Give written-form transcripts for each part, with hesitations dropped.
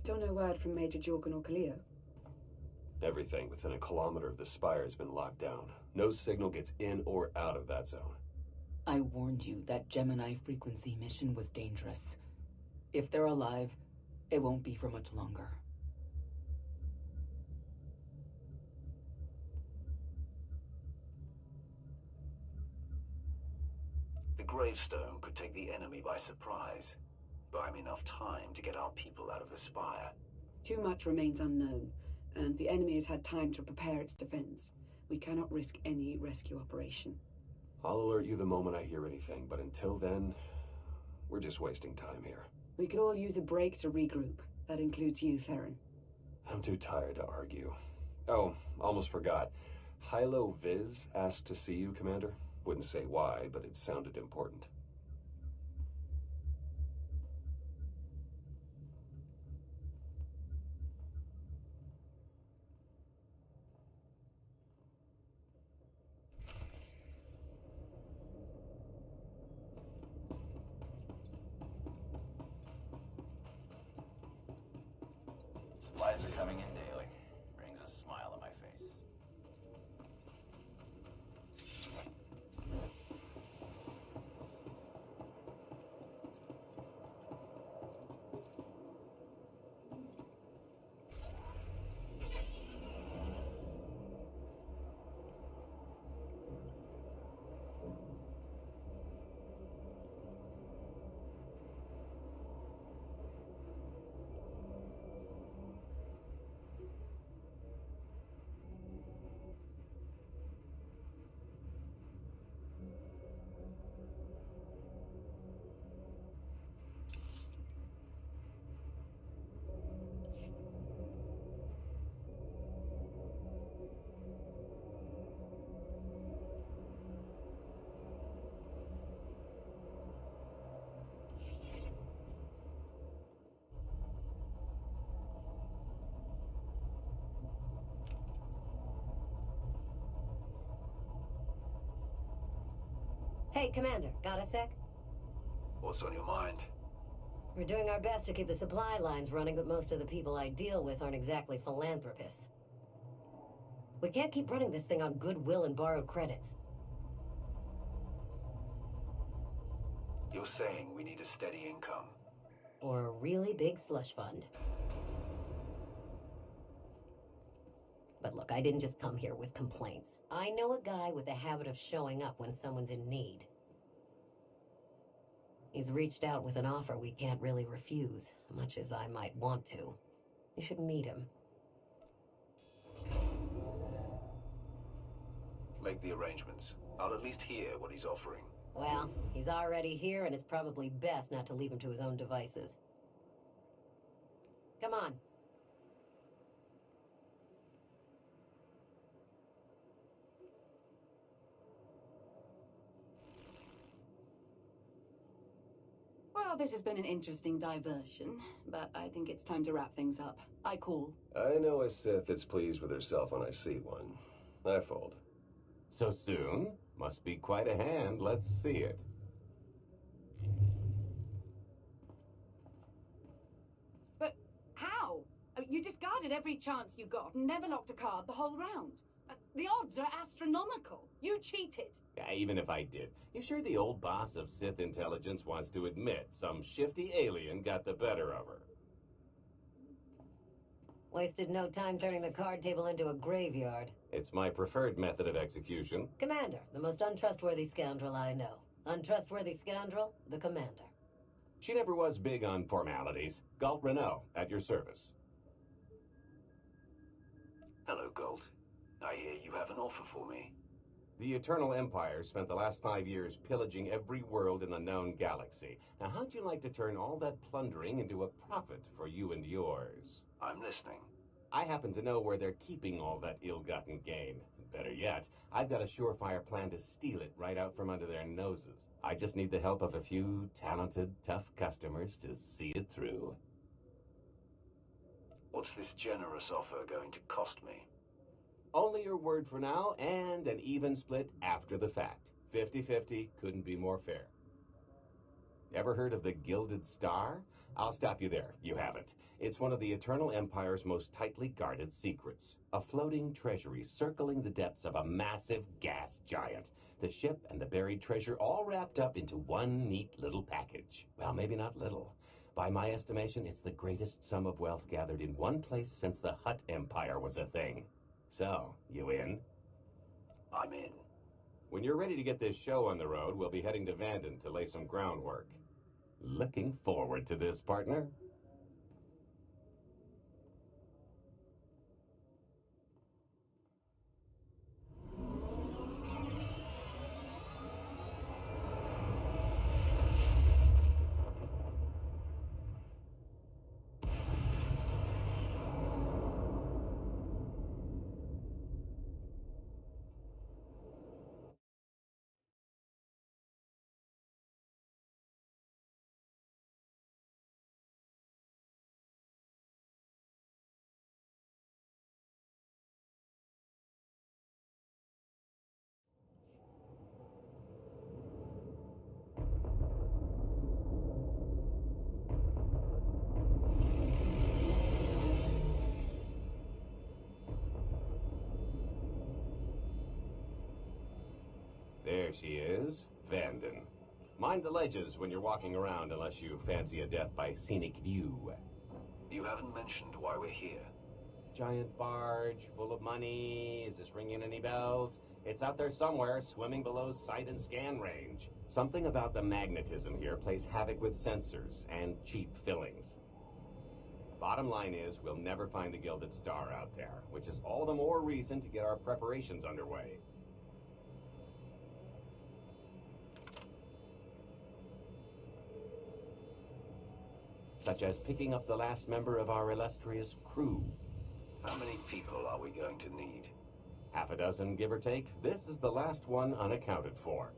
Still no word from Major Jorgen or Kaleo? Everything within a kilometer of the spire has been locked down. No signal gets in or out of that zone. I warned you that Gemini frequency mission was dangerous. If they're alive, it won't be for much longer. The gravestone could take the enemy by surprise. Buy him enough time to get our people out of the spire. Too much remains unknown, and the enemy has had time to prepare its defense. We cannot risk any rescue operation. I'll alert you the moment I hear anything, but until then, we're just wasting time here. We could all use a break to regroup. That includes you, Theron. I'm too tired to argue. Oh, almost forgot. Hylo Viz asked to see you, Commander. Wouldn't say why, but it sounded important. Supplies are coming in daily. Brings a smile on my face. Hey, Commander, got a sec? What's on your mind? We're doing our best to keep the supply lines running, but most of the people I deal with aren't exactly philanthropists. We can't keep running this thing on goodwill and borrowed credits. You're saying we need a steady income. Or a really big slush fund. But look, I didn't just come here with complaints. I know a guy with a habit of showing up when someone's in need. He's reached out with an offer we can't really refuse, much as I might want to. You should meet him. Make the arrangements. I'll at least hear what he's offering. Well, he's already here, and it's probably best not to leave him to his own devices. Come on. Well, this has been an interesting diversion, but I think it's time to wrap things up. I call. I know a Sith that's pleased with herself when I see one. I fold. So soon? Must be quite a hand. Let's see it. But how? I mean, you discarded every chance you got and never locked a card the whole round. The odds are astronomical. You cheated. Yeah, even if I did. You sure the old boss of Sith intelligence wants to admit some shifty alien got the better of her? Wasted no time turning the card table into a graveyard. It's my preferred method of execution. Commander, the most untrustworthy scoundrel I know. Untrustworthy scoundrel, the Commander. She never was big on formalities. Galt Renault, at your service. Hello, Gold. I hear you have an offer for me. The Eternal Empire spent the last 5 years pillaging every world in the known galaxy. Now, how'd you like to turn all that plundering into a profit for you and yours? I'm listening. I happen to know where they're keeping all that ill-gotten gain. Better yet, I've got a surefire plan to steal it right out from under their noses. I just need the help of a few talented, tough customers to see it through. What's this generous offer going to cost me? Only your word for now, and an even split after the fact. 50-50 couldn't be more fair. Ever heard of the Gilded Star? I'll stop you there. You haven't. It's one of the Eternal Empire's most tightly guarded secrets. A floating treasury circling the depths of a massive gas giant. The ship and the buried treasure all wrapped up into one neat little package. Well, maybe not little. By my estimation, it's the greatest sum of wealth gathered in one place since the Hutt Empire was a thing. So, you in? I'm in. When you're ready to get this show on the road, we'll be heading to Vanden to lay some groundwork. Looking forward to this, partner. There she is, Vanden. Mind the ledges when you're walking around unless you fancy a death by scenic view. You haven't mentioned why we're here. Giant barge, full of money. Is this ringing any bells? It's out there somewhere, swimming below sight and scan range. Something about the magnetism here plays havoc with sensors and cheap fillings. Bottom line is, we'll never find the Gilded Star out there, which is all the more reason to get our preparations underway. Such as picking up the last member of our illustrious crew. How many people are we going to need? Half a dozen, give or take. This is the last one unaccounted for.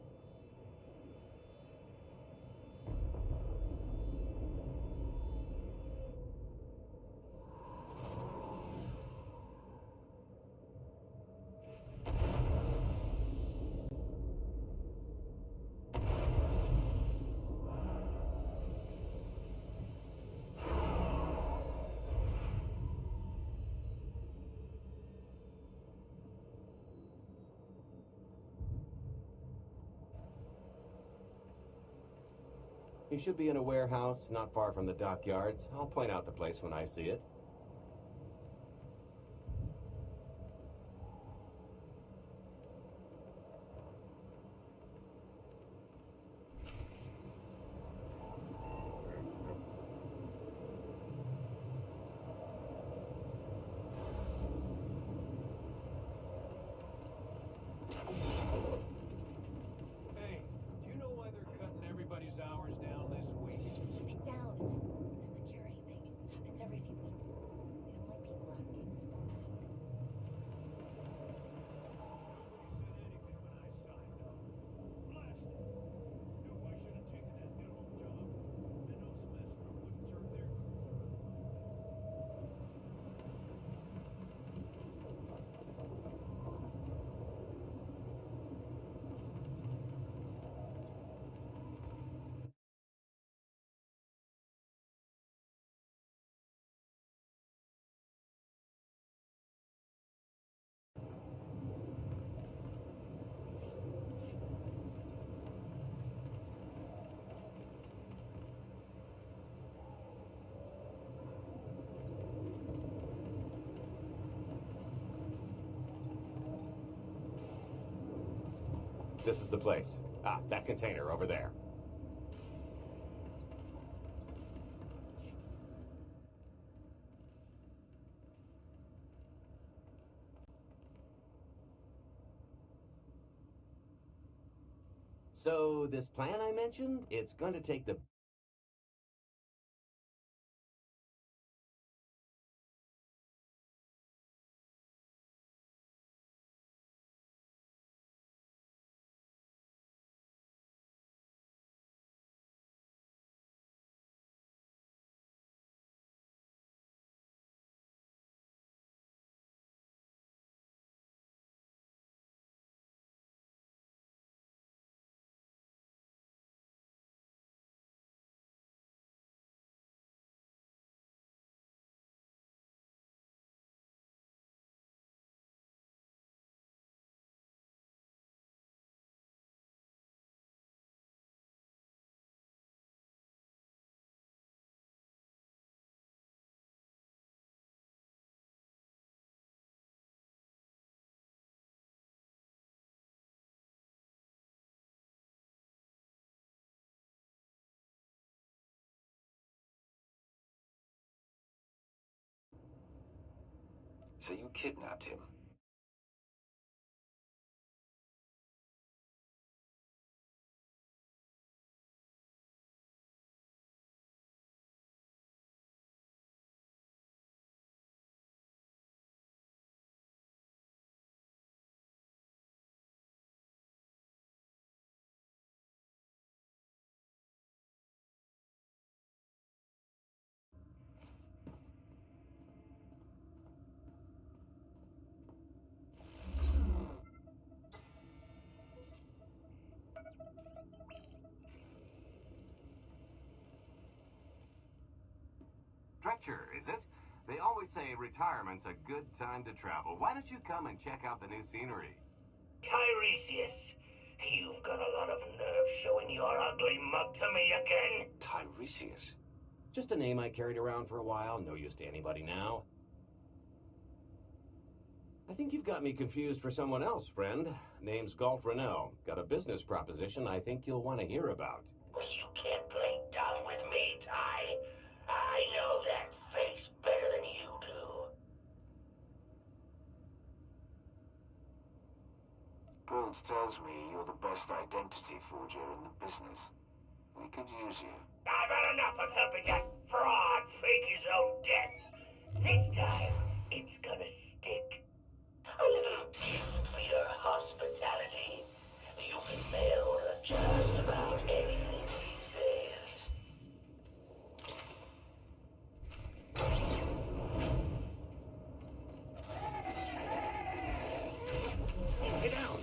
You should be in a warehouse not far from the dockyards. I'll point out the place when I see it. Hey, do you know why they're cutting everybody's hours down this week? Keep it down. It's a security thing. Happens every few weeks. They don't like people asking, so don't ask. Nobody said anything when I signed up. Blasted. Knew I should have taken that minimum job. Then no semester wouldn't turn their cruiser around like this. This is the place. Ah, that container over there. So, this plan I mentioned, it's going to take the So you kidnapped him. Dretcher, is it? They always say retirement's a good time to travel. Why don't you come and check out the new scenery? Tiresias, you've got a lot of nerve showing your ugly mug to me again. Tiresias? Just a name I carried around for a while. No use to anybody now. I think you've got me confused for someone else, friend. Name's Galt Rennell. Got a business proposition I think you'll want to hear about. Well, you can't play dumb with me, Ty. I know that face better than you do. Galt tells me you're the best identity forger in the business. We could use you. I've had enough of helping that fraud fake his own death. This time, it's gonna stick. A little gift for your hospitality. You can mail just about anything these days. Get down!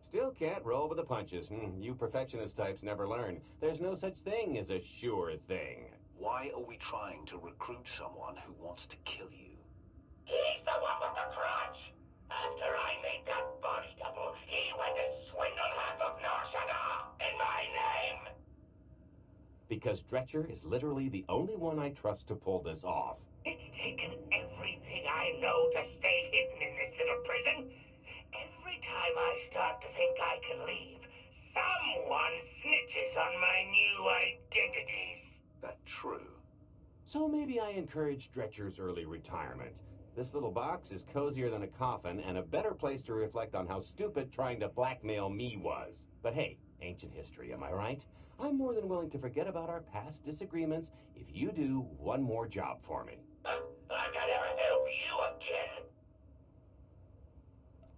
Still can't roll with the punches. You perfectionist types never learn. There's no such thing as a sure thing. Why are we trying to recruit someone who wants to kill you? He's the one with the crutch. After I made that body double, he went to swindle half of Nar Shaddaa in my name. Because Dretcher is literally the only one I trust to pull this off. It's taken everything I know to stay hidden in this little prison. Every time I start to think I can leave, someone snitches on my new identities. That true? So maybe I encourage Dretcher's early retirement. This little box is cozier than a coffin and a better place to reflect on how stupid trying to blackmail me was. But hey, ancient history, am I right? I'm more than willing to forget about our past disagreements if you do one more job for me. I gotta help you again.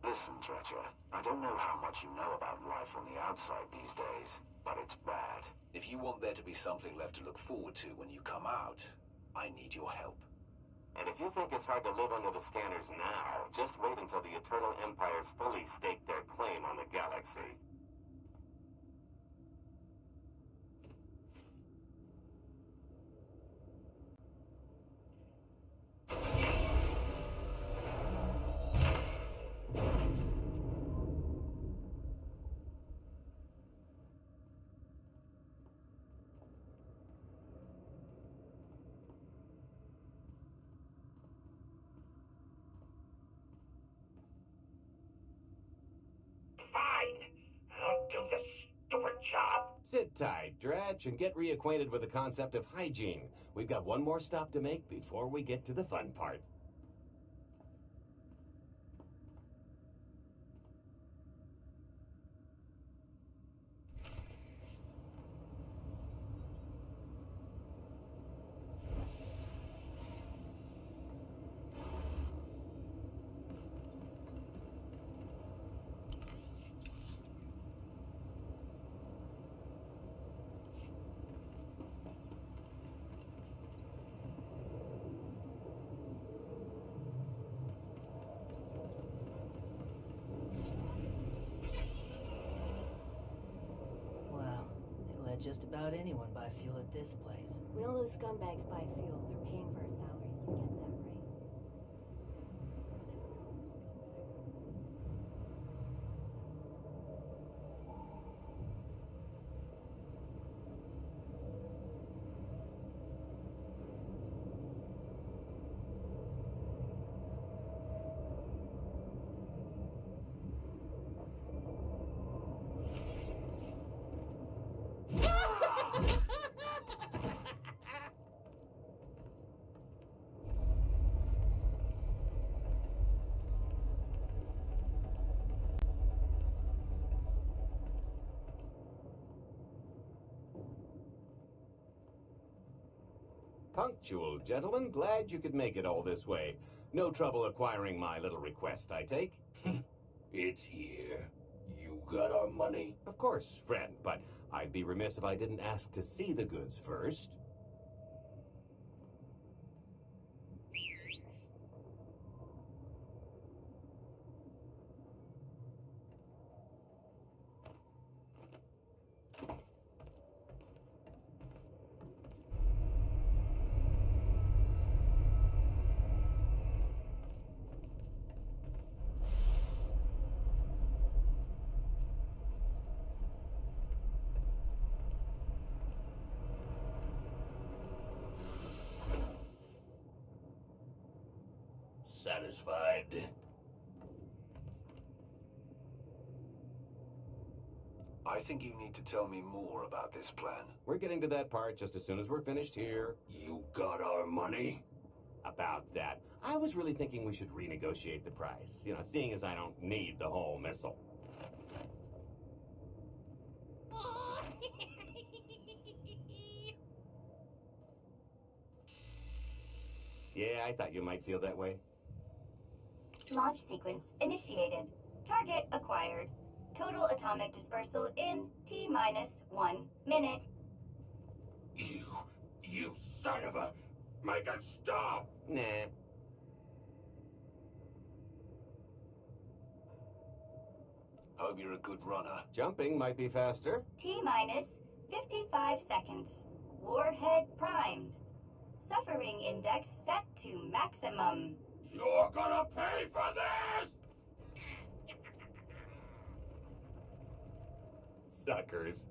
Listen, Dredger, I don't know how much you know about life on the outside these days, but it's bad. If you want there to be something left to look forward to when you come out, I need your help. And if you think it's hard to live under the scanners now, just wait until the Eternal Empires fully stake their claim on the galaxy. Fine. I'll do the stupid job. Sit tight, Dredge, and get reacquainted with the concept of hygiene. We've got one more stop to make before we get to the fun part. Wow, they let just about anyone buy fuel at this place. When all those scumbags buy fuel, they're paying for our salaries. You get that, right? Punctual, gentlemen. Glad you could make it all this way. No trouble acquiring my little request, I take? It's here. You got our money? Of course, friend, but I'd be remiss if I didn't ask to see the goods first. Satisfied? I think you need to tell me more about this plan. We're getting to that part just as soon as we're finished here. You got our money? About that, I was really thinking we should renegotiate the price. You know, seeing as I don't need the whole missile. Yeah, I thought you might feel that way. Launch sequence initiated. Target acquired. Total atomic dispersal in T-minus 1 minute. You son of a... Make it stop! Nah. Hope you're a good runner. Jumping might be faster. T-minus 55 seconds. Warhead primed. Suffering index set to maximum. You're gonna pay for this! Suckers.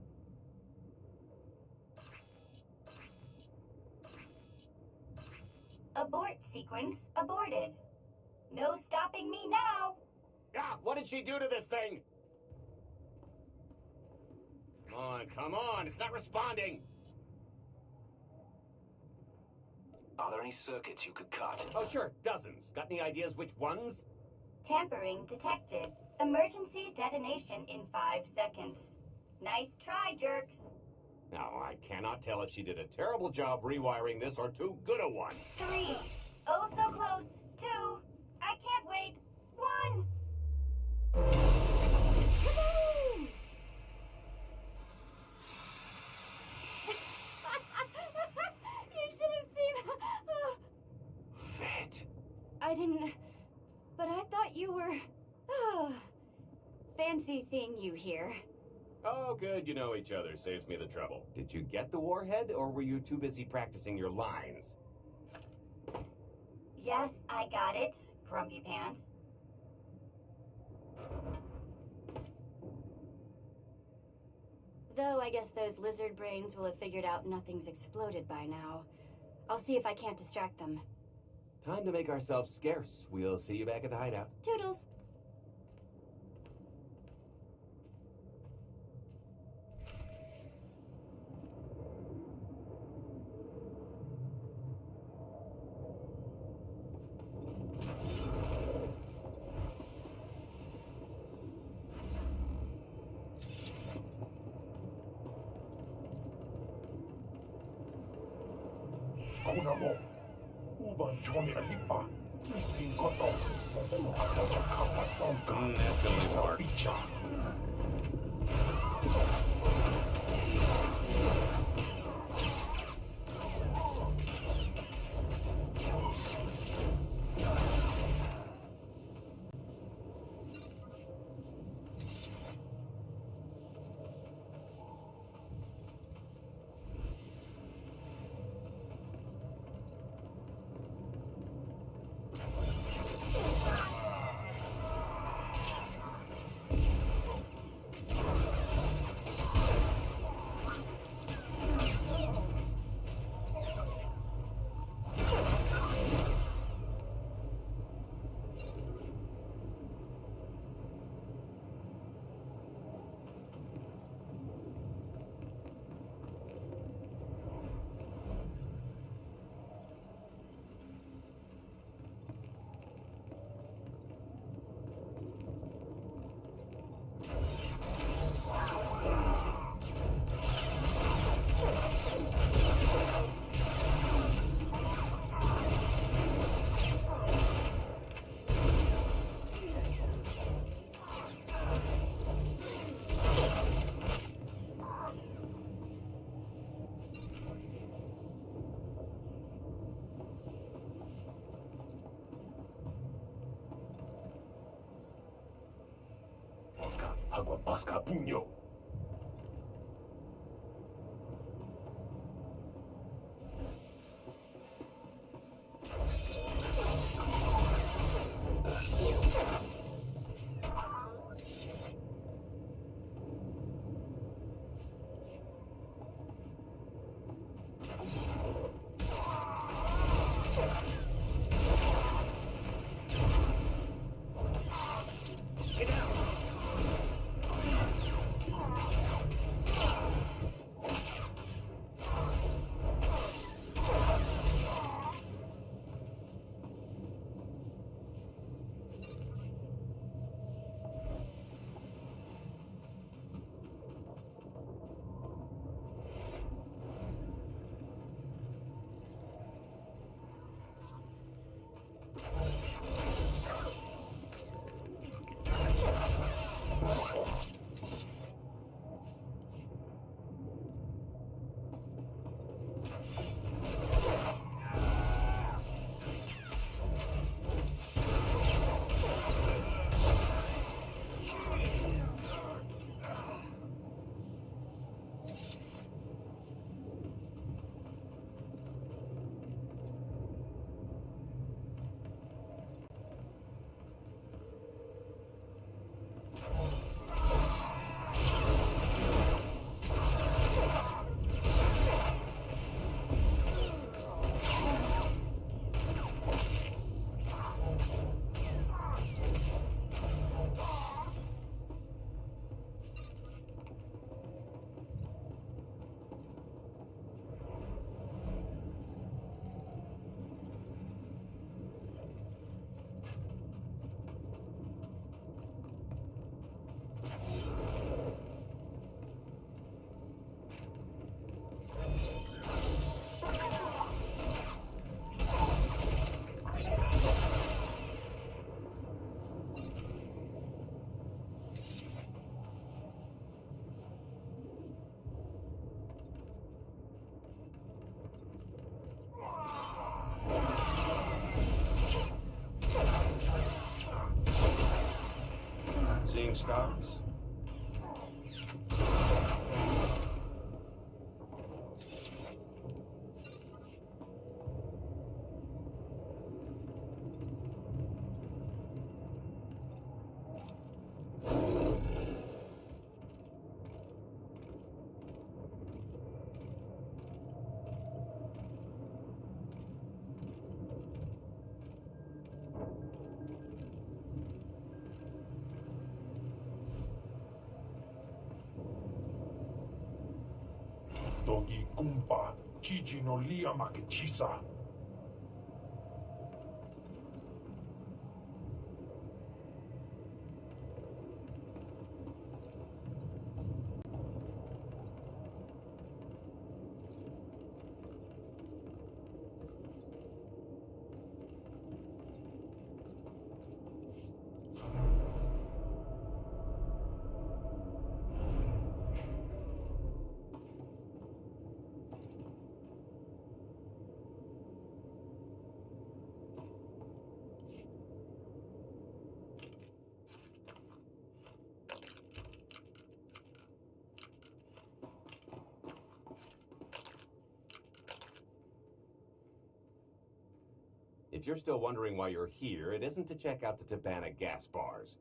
Abort sequence aborted. No stopping me now. Ah, what did she do to this thing? Come on, it's not responding. Are there any circuits you could cut? Oh, sure, dozens. Got any ideas which ones? Tampering detected. Emergency detonation in 5 seconds. Nice try, jerks. Now, I cannot tell if she did a terrible job rewiring this or too good a one. 3. Oh, so close. 2. I can't wait. 1. Kaboom! You should have seen. Vet. I didn't. But I thought you were. Fancy seeing you here. Oh, good, you know each other. Saves me the trouble. Did you get the warhead, or were you too busy practicing your lines? Yes, I got it, Grumpy Pants. Though I guess those lizard brains will have figured out nothing's exploded by now. I'll see if I can't distract them. Time to make ourselves scarce. We'll see you back at the hideout. Toodles. Kuna mo, uban Johnny Alipa, miskin ko to, ada kapat tongka, sa picha. Agua pasca puño. stars? Dogi kumpa, chichi no lia makechisa. If you're still wondering why you're here, it isn't to check out the Tabana gas bars.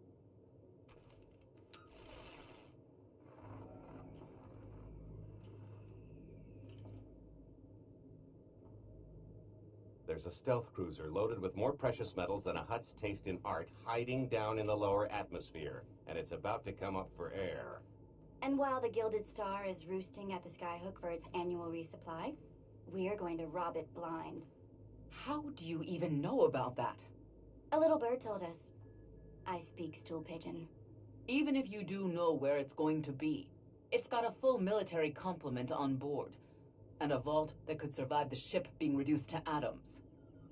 There's a stealth cruiser loaded with more precious metals than a Hutt's taste in art hiding down in the lower atmosphere, and it's about to come up for air. And while the Gilded Star is roosting at the Skyhook for its annual resupply, we are going to rob it blind. How do you even know about that? A little bird told us. I speak stool pigeon. Even if you do know where it's going to be, it's got a full military complement on board, and a vault that could survive the ship being reduced to atoms.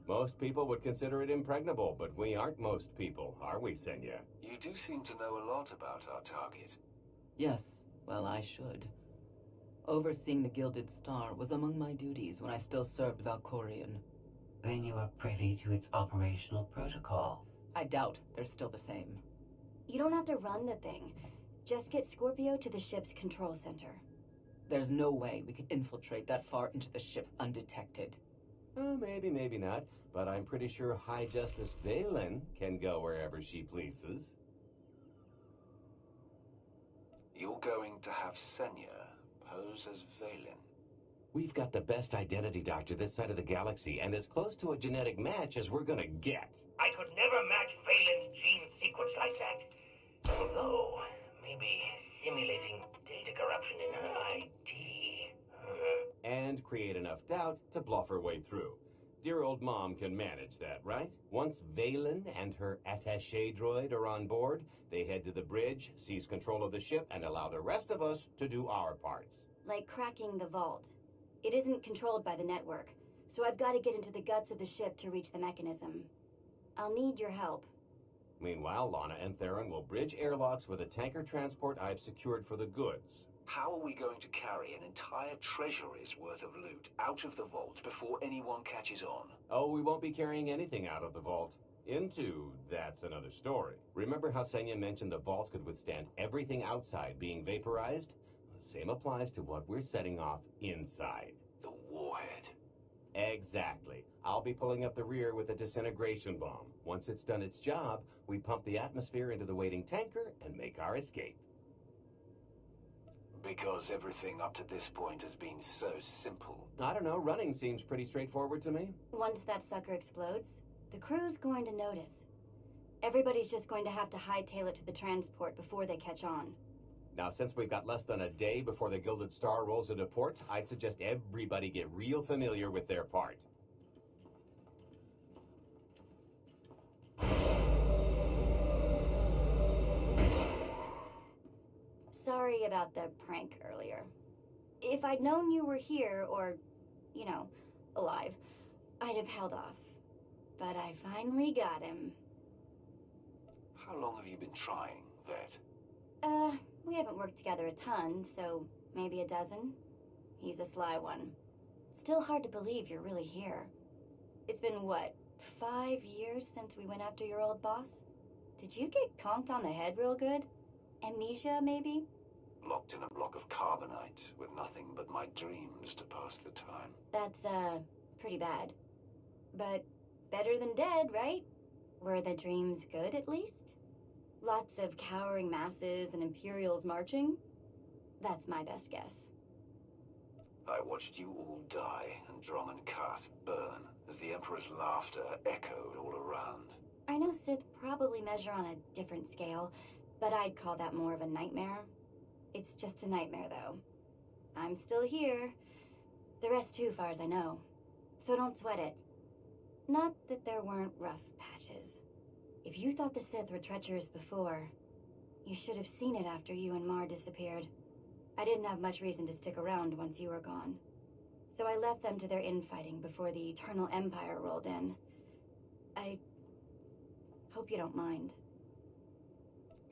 Most people would consider it impregnable, but we aren't most people, are we, Senya? You do seem to know a lot about our target. Yes, well, I should. Overseeing the Gilded Star was among my duties when I still served Valkorion. Then you are privy to its operational protocols. I doubt they're still the same. You don't have to run the thing. Just get Scorpio to the ship's control center. There's no way we could infiltrate that far into the ship undetected. Oh, maybe, maybe not. But I'm pretty sure High Justice Valen can go wherever she pleases. You're going to have Senya pose as Valen. We've got the best identity doctor this side of the galaxy, and as close to a genetic match as we're gonna get. I could never match Valen's gene sequence like that. Although, maybe simulating data corruption in her ID. And create enough doubt to bluff her way through. Dear old mom can manage that, right? Once Valen and her attaché droid are on board, they head to the bridge, seize control of the ship, and allow the rest of us to do our parts. Like cracking the vault. It isn't controlled by the network, so I've got to get into the guts of the ship to reach the mechanism. I'll need your help. Meanwhile, Lana and Theron will bridge airlocks with a tanker transport I've secured for the goods. How are we going to carry an entire treasury's worth of loot out of the vault before anyone catches on? Oh, we won't be carrying anything out of the vault. That's another story. Remember how Senya mentioned the vault could withstand everything outside being vaporized? The same applies to what we're setting off inside. The warhead. Exactly. I'll be pulling up the rear with a disintegration bomb. Once it's done its job, we pump the atmosphere into the waiting tanker and make our escape. Because everything up to this point has been so simple. I don't know, running seems pretty straightforward to me. Once that sucker explodes, the crew's going to notice. Everybody's just going to have to hightail it to the transport before they catch on. Now, since we've got less than a day before the Gilded Star rolls into port, I'd suggest everybody get real familiar with their part. Sorry about the prank earlier. If I'd known you were here, or, alive, I'd have held off. But I finally got him. How long have you been trying, Vet? We haven't worked together a ton, so maybe a dozen. He's a sly one. Still hard to believe you're really here. It's been, 5 years since we went after your old boss? Did you get conked on the head real good? Amnesia, maybe? Locked in a block of carbonite with nothing but my dreams to pass the time. That's, pretty bad. But better than dead, right? Were the dreams good, at least? Lots of cowering masses and Imperials marching? That's my best guess. I watched you all die and Drummond Cass burn as the Emperor's laughter echoed all around. I know Sith probably measure on a different scale, but I'd call that more of a nightmare. It's just a nightmare, though. I'm still here. The rest too, far as I know. So don't sweat it. Not that there weren't rough patches. If you thought the Sith were treacherous before, you should have seen it after you and Mar disappeared. I didn't have much reason to stick around once you were gone. So I left them to their infighting before the Eternal Empire rolled in. I hope you don't mind.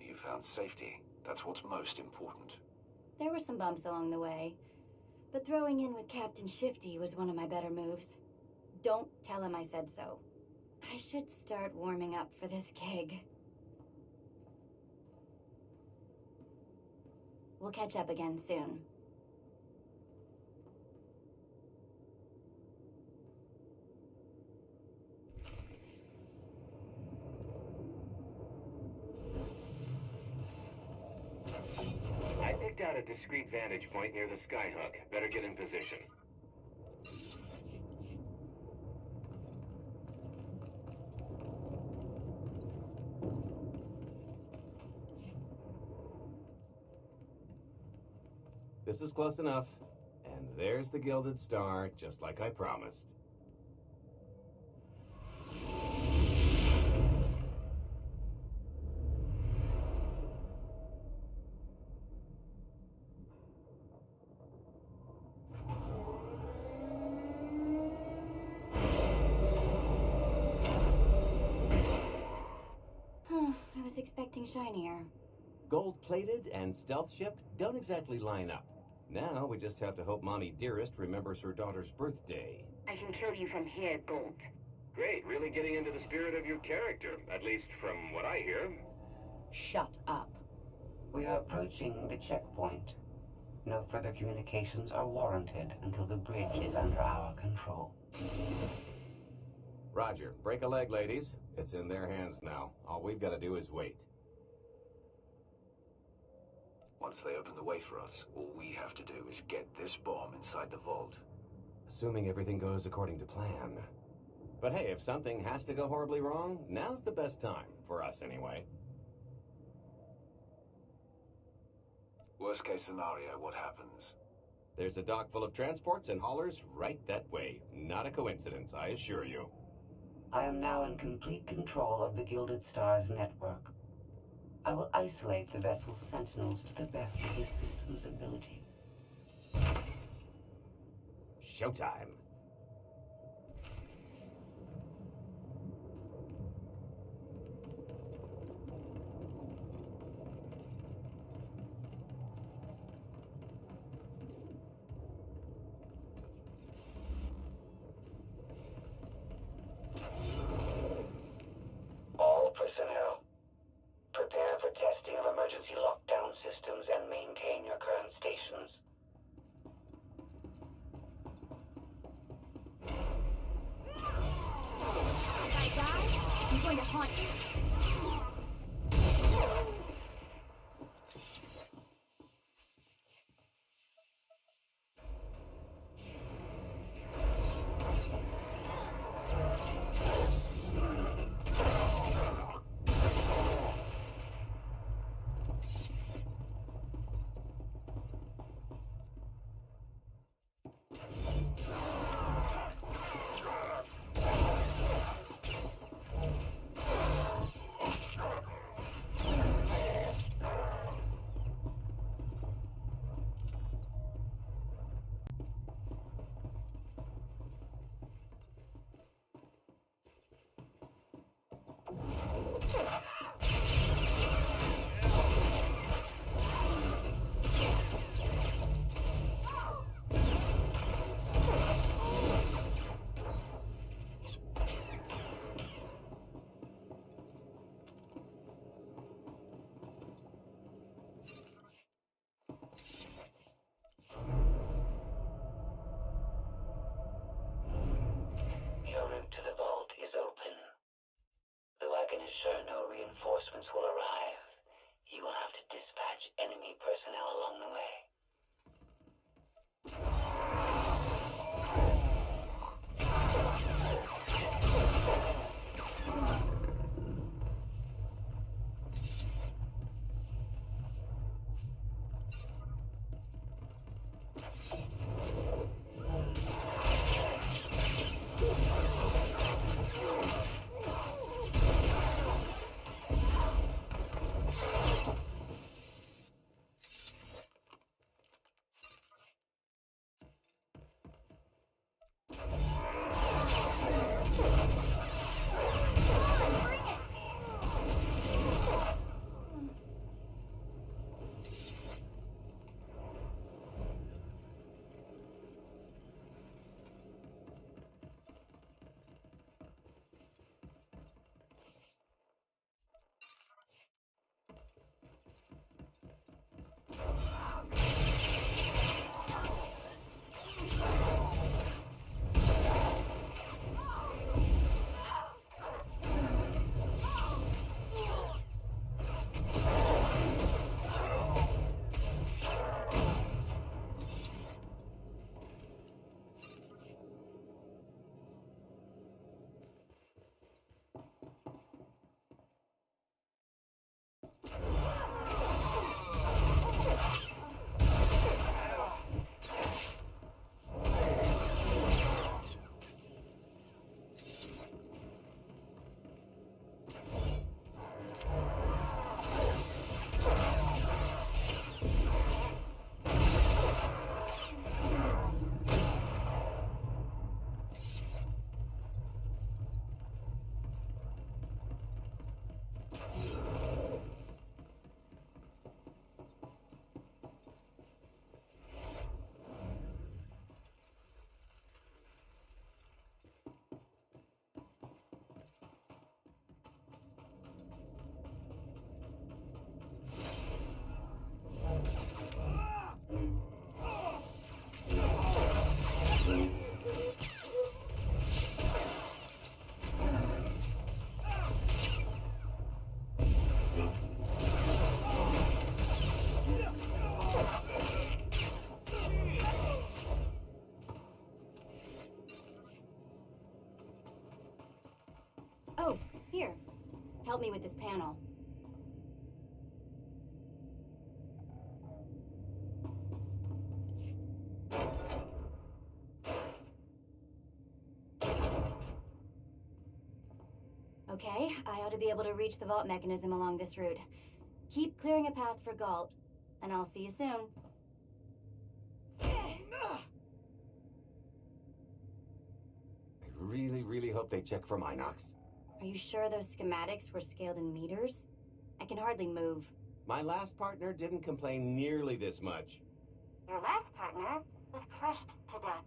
You found safety. That's what's most important. There were some bumps along the way, but throwing in with Captain Shifty was one of my better moves. Don't tell him I said so. I should start warming up for this gig. We'll catch up again soon. I picked out a discreet vantage point near the skyhook. Better get in position. This is close enough. And there's the Gilded Star, just like I promised. I was expecting shinier. Gold-plated and stealth ship don't exactly line up. Now we just have to hope Mommy Dearest remembers her daughter's birthday. I can kill you from here, Gold. Great, really getting into the spirit of your character, at least from what I hear. Shut up. We are approaching the checkpoint. No further communications are warranted until the bridge is under our control. Roger. Break a leg, ladies. It's in their hands now. All we've got to do is wait. Once they open the way for us, all we have to do is get this bomb inside the vault. Assuming everything goes according to plan. But hey, if something has to go horribly wrong, now's the best time. For us, anyway. Worst case scenario, what happens? There's a dock full of transports and haulers right that way. Not a coincidence, I assure you. I am now in complete control of the Gilded Star's network. I will isolate the vessel's sentinels to the best of this system's ability. Showtime. All personnel, prepare for testing of emergency lockdown systems and maintain your current stations. If I die, I'm going to haunt you. reinforcements will arrive. You will have to dispatch enemy personnel along the way. Oh, here. Help me with this panel. Okay, I ought to be able to reach the vault mechanism along this route. Keep clearing a path for Galt, and I'll see you soon. I really hope they check for Minox. Are you sure those schematics were scaled in meters? I can hardly move. My last partner didn't complain nearly this much. Your last partner was crushed to death.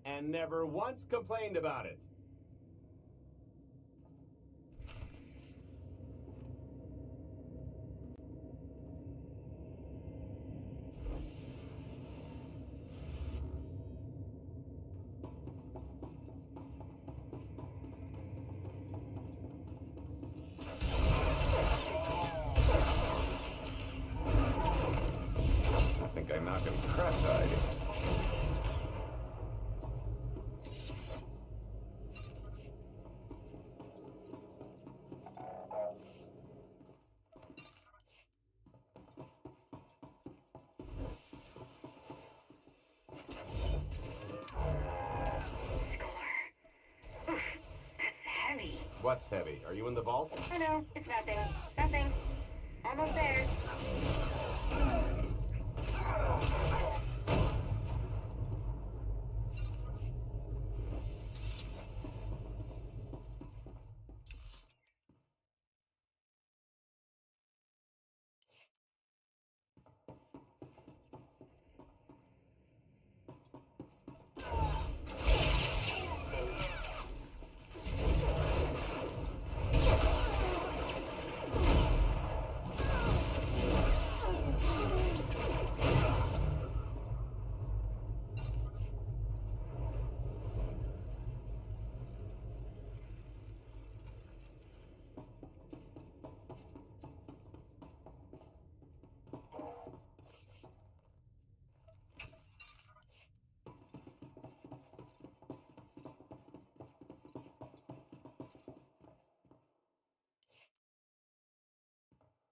And never once complained about it. I think I knocked him cross-eyed. What's heavy? Are you in the vault? Oh no, it's nothing. Nothing. Almost there.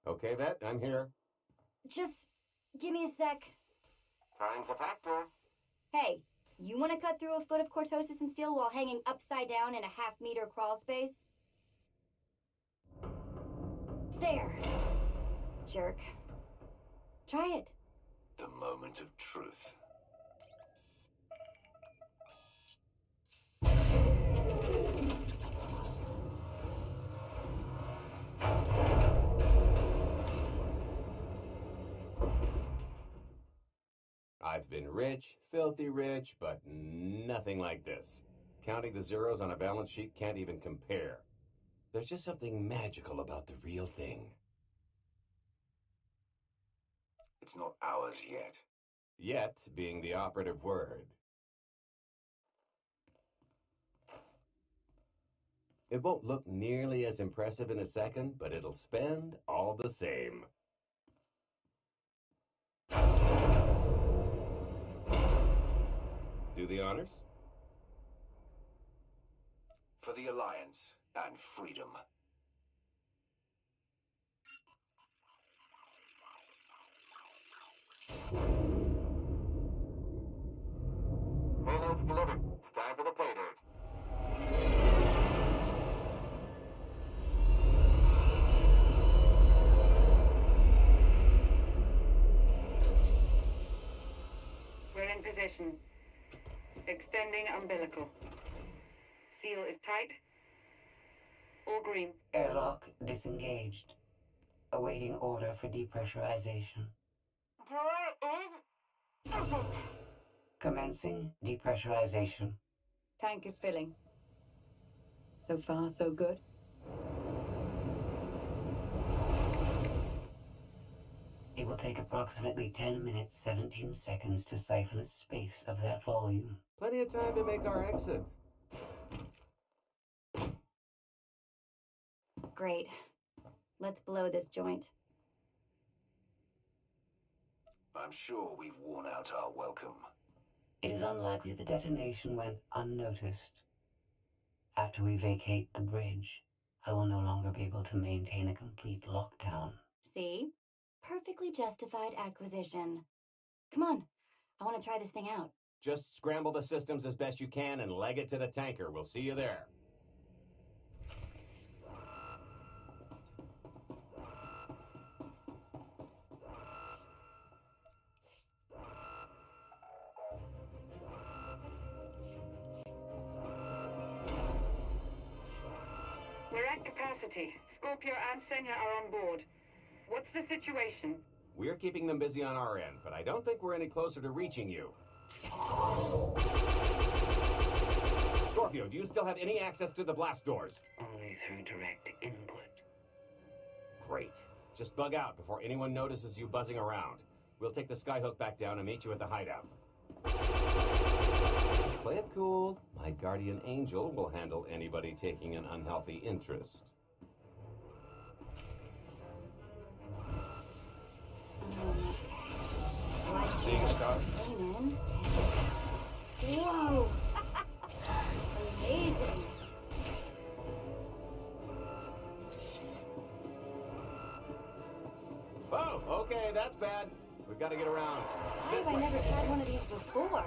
Okay, Vet, I'm here. Just give me a sec. Time's a factor. Hey, you want to cut through a foot of cortosis and steel while hanging upside down in a half-meter crawl space? There. Jerk. Try it. The moment of truth. I've been rich, filthy rich, but nothing like this. Counting the zeros on a balance sheet can't even compare. There's just something magical about the real thing. It's not ours yet. Yet being the operative word. It won't look nearly as impressive in a second, but it'll spend all the same. Do the honors? For the Alliance and freedom. Payload's delivered. It's time for the pay dirt. We're in position. Extending umbilical. Seal is tight. All green. Airlock disengaged. Awaiting order for depressurization. Door is open. Commencing depressurization. Tank is filling. So far, so good. It will take approximately 10 minutes, 17 seconds to siphon a space of that volume. Plenty of time to make our exit. Great. Let's blow this joint. I'm sure we've worn out our welcome. It is unlikely the detonation went unnoticed. After we vacate the bridge, I will no longer be able to maintain a complete lockdown. See? Perfectly justified acquisition. Come on. I want to try this thing out. Just scramble the systems as best you can and leg it to the tanker. We'll see you there. We're at capacity. Scorpio and Senya are on board. What's the situation? We're keeping them busy on our end, but I don't think we're any closer to reaching you. Scorpio, do you still have any access to the blast doors? Only through direct input. Great. Just bug out before anyone notices you buzzing around. We'll take the skyhook back down and meet you at the hideout. Play it cool. My guardian angel will handle anybody taking an unhealthy interest. Seeing stars. Whoa! Amazing! Oh, okay, that's bad. We've got to get around. Why have I never tried one of these before?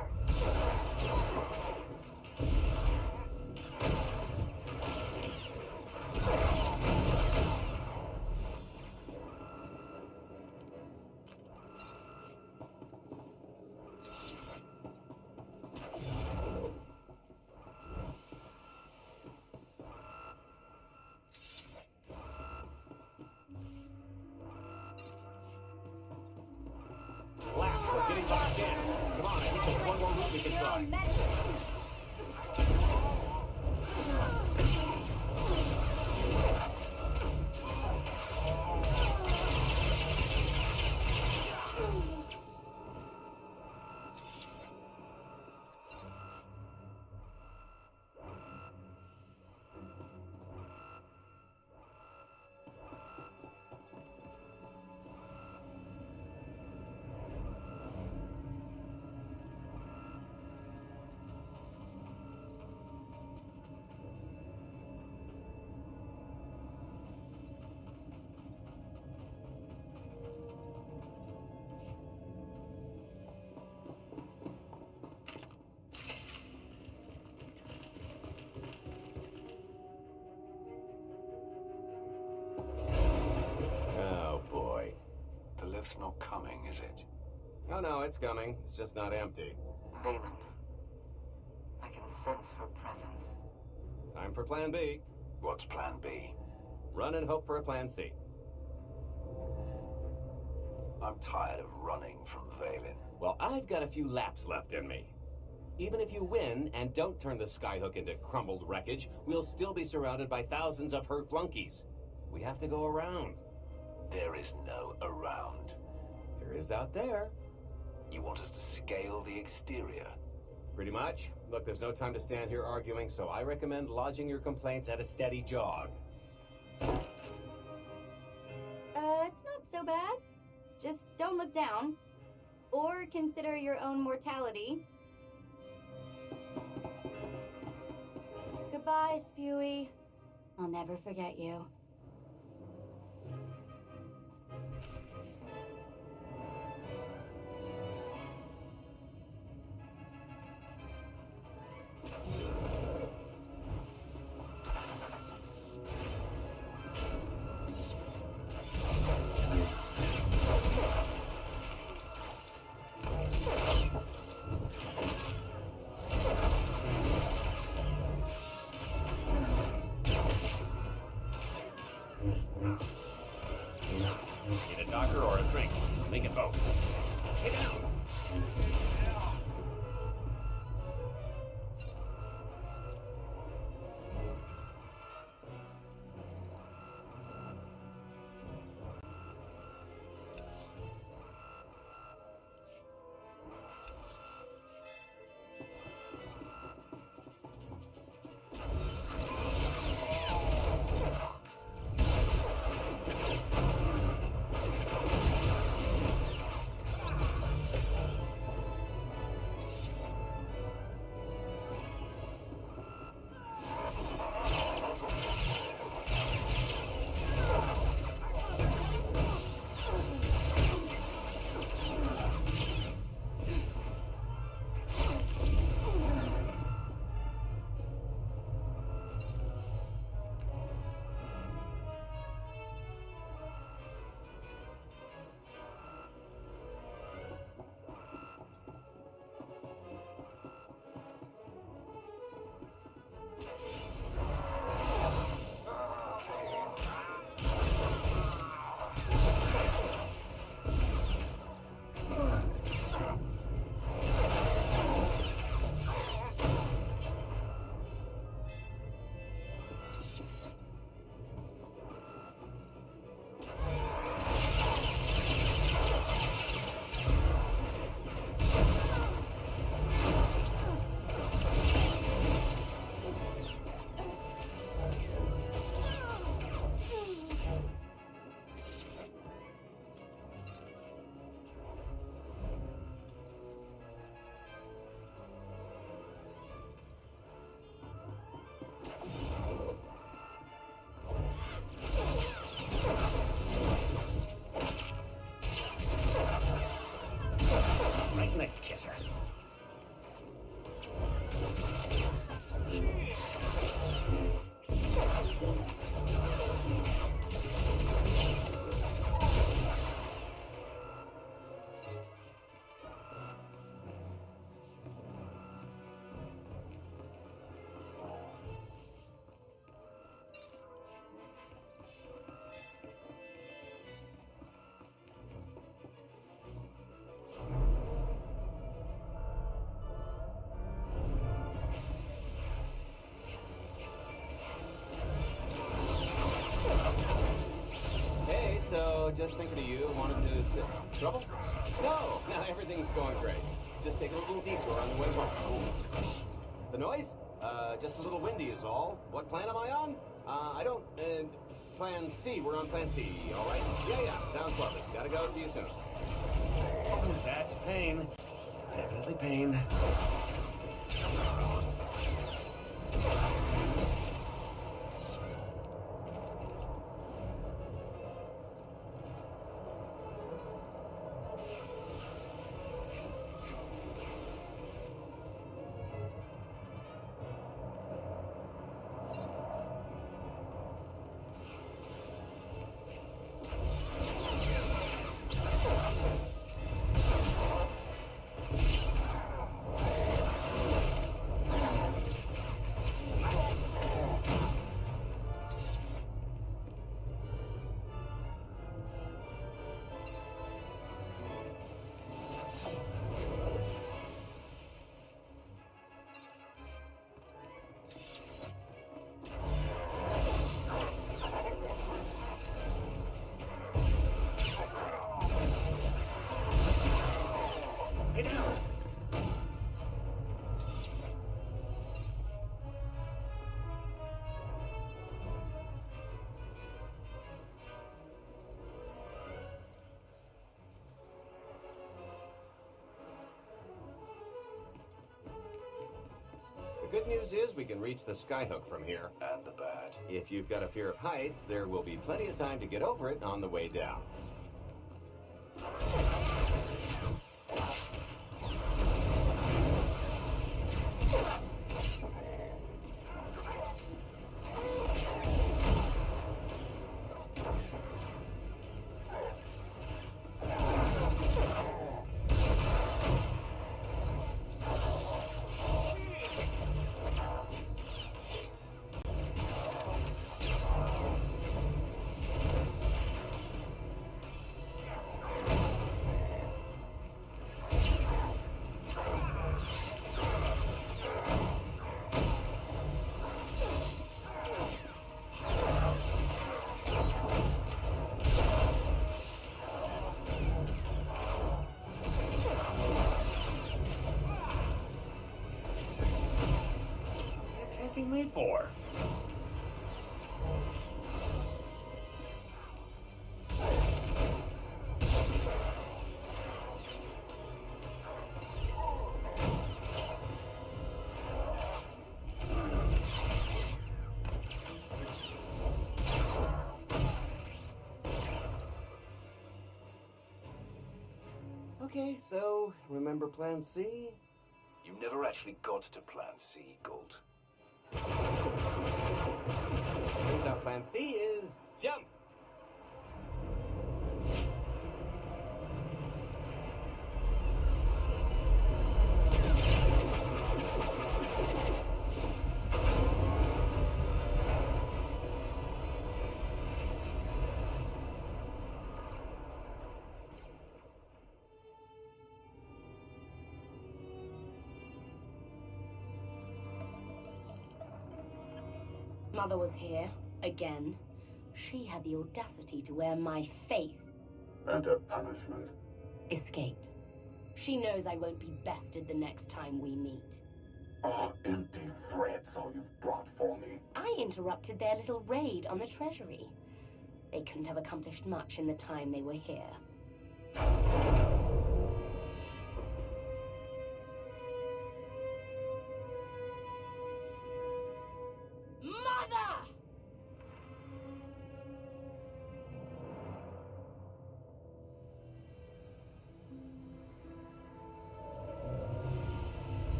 Blast, we're getting boxed in. Come on, I think there's one more route we can try. Earth's not coming, is it? Oh no, it's coming. It's just not empty. Valen. I can sense her presence. Time for Plan B. What's Plan B? Run and hope for a Plan C. I'm tired of running from Valen. Well, I've got a few laps left in me. Even if you win and don't turn the skyhook into crumbled wreckage, we'll still be surrounded by thousands of her flunkies. We have to go around. There is no around. There is out there. You want us to scale the exterior? Pretty much. Look, there's no time to stand here arguing, so I recommend lodging your complaints at a steady jog. It's not so bad. Just don't look down. Or consider your own mortality. Goodbye, Spewy. I'll never forget you. Need a doctor or a drink? Make it both. Get down! Kisser. So, just thinking of you, wanted to sit. Trouble? No, everything's going great. Just take a little detour on the way home. The noise? Just a little windy is all. What plan am I on? I don't, Plan C. We're on Plan C, all right? Yeah, sounds lovely. Gotta go. See you soon. That's pain. Definitely pain. good news is we can reach the skyhook from here. And the bad. If you've got a fear of heights, there will be plenty of time to get over it on the way down. Taking me for? Okay, so remember Plan C? You never actually got to Plan C, Galt. Turns out Plan C is jump. Mother was here, again. She had the audacity to wear my face. And a punishment? Escaped. She knows I won't be bested the next time we meet. Oh, empty threats all you've brought for me. I interrupted their little raid on the treasury. They couldn't have accomplished much in the time they were here. Mother!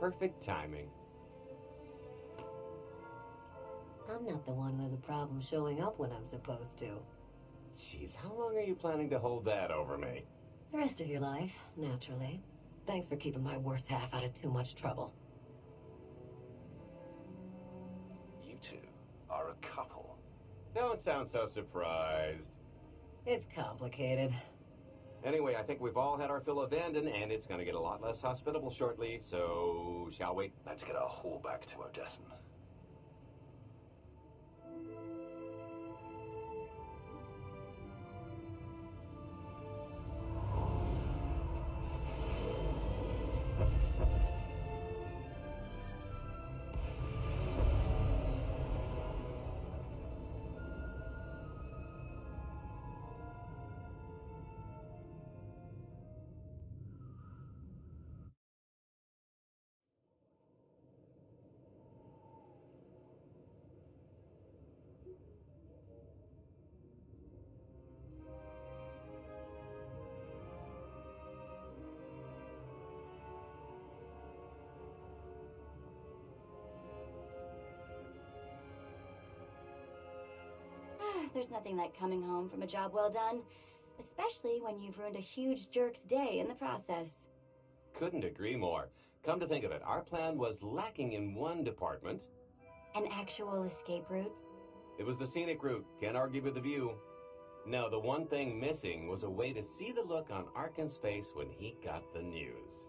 Perfect timing. I'm not the one who has a problem showing up when I'm supposed to. Jeez, how long are you planning to hold that over me? The rest of your life, naturally. Thanks for keeping my worst half out of too much trouble. You two are a couple. Don't sound so surprised. It's complicated. Anyway, I think we've all had our fill of Vanden, and it's gonna get a lot less hospitable shortly, so shall we? Let's get our haul back to Odessen. There's nothing like coming home from a job well done, especially when you've ruined a huge jerk's day in the process. Couldn't agree more. Come to think of it, our plan was lacking in one department. An actual escape route? It was the scenic route. Can't argue with the view. No, the one thing missing was a way to see the look on Arkin's face when he got the news.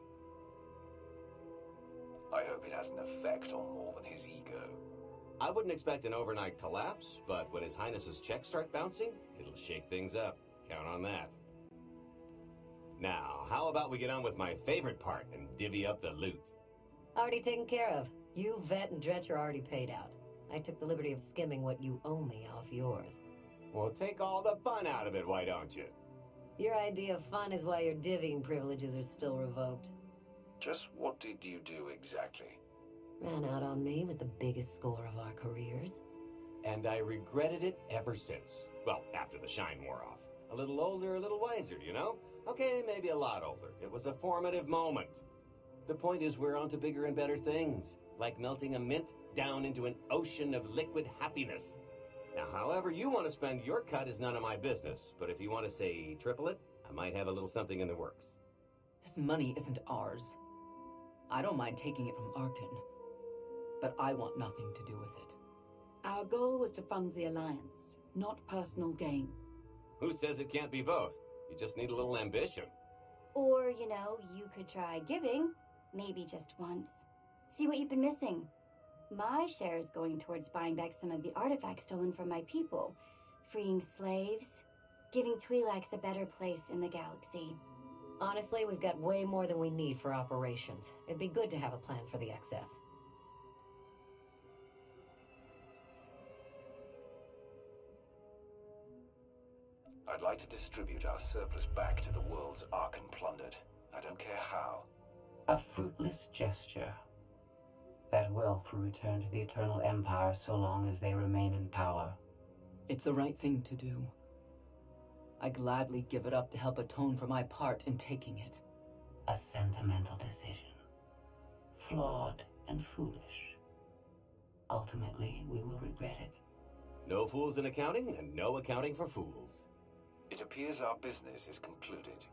I hope it has an effect on more than his ego. I wouldn't expect an overnight collapse, but when His Highness's checks start bouncing, it'll shake things up. Count on that. Now, how about we get on with my favorite part and divvy up the loot? Already taken care of. You, Vet, and Dretch are already paid out. I took the liberty of skimming what you owe me off yours. Well, take all the fun out of it, why don't you? Your idea of fun is why your divvying privileges are still revoked. Just what did you do exactly? Ran out on me with the biggest score of our careers. And I regretted it ever since. Well, after the shine wore off. A little older, a little wiser, you know? Okay, maybe a lot older. It was a formative moment. The point is we're on to bigger and better things, like melting a mint down into an ocean of liquid happiness. Now, however you want to spend your cut is none of my business, but if you want to say triple it, I might have a little something in the works. This money isn't ours. I don't mind taking it from Arkin, but I want nothing to do with it. Our goal was to fund the Alliance, not personal gain. Who says it can't be both? You just need a little ambition. Or, you know, you could try giving, maybe just once. See what you've been missing. My share is going towards buying back some of the artifacts stolen from my people, freeing slaves, giving Twi'leks a better place in the galaxy. Honestly, we've got way more than we need for operations. It'd be good to have a plan for the excess. I'd like to distribute our surplus back to the worlds Arkan plundered. I don't care how. A fruitless gesture. That wealth will return to the Eternal Empire so long as they remain in power. It's the right thing to do. I gladly give it up to help atone for my part in taking it. A sentimental decision. Flawed and foolish. Ultimately, we will regret it. No fools in accounting, and no accounting for fools. It appears our business is concluded.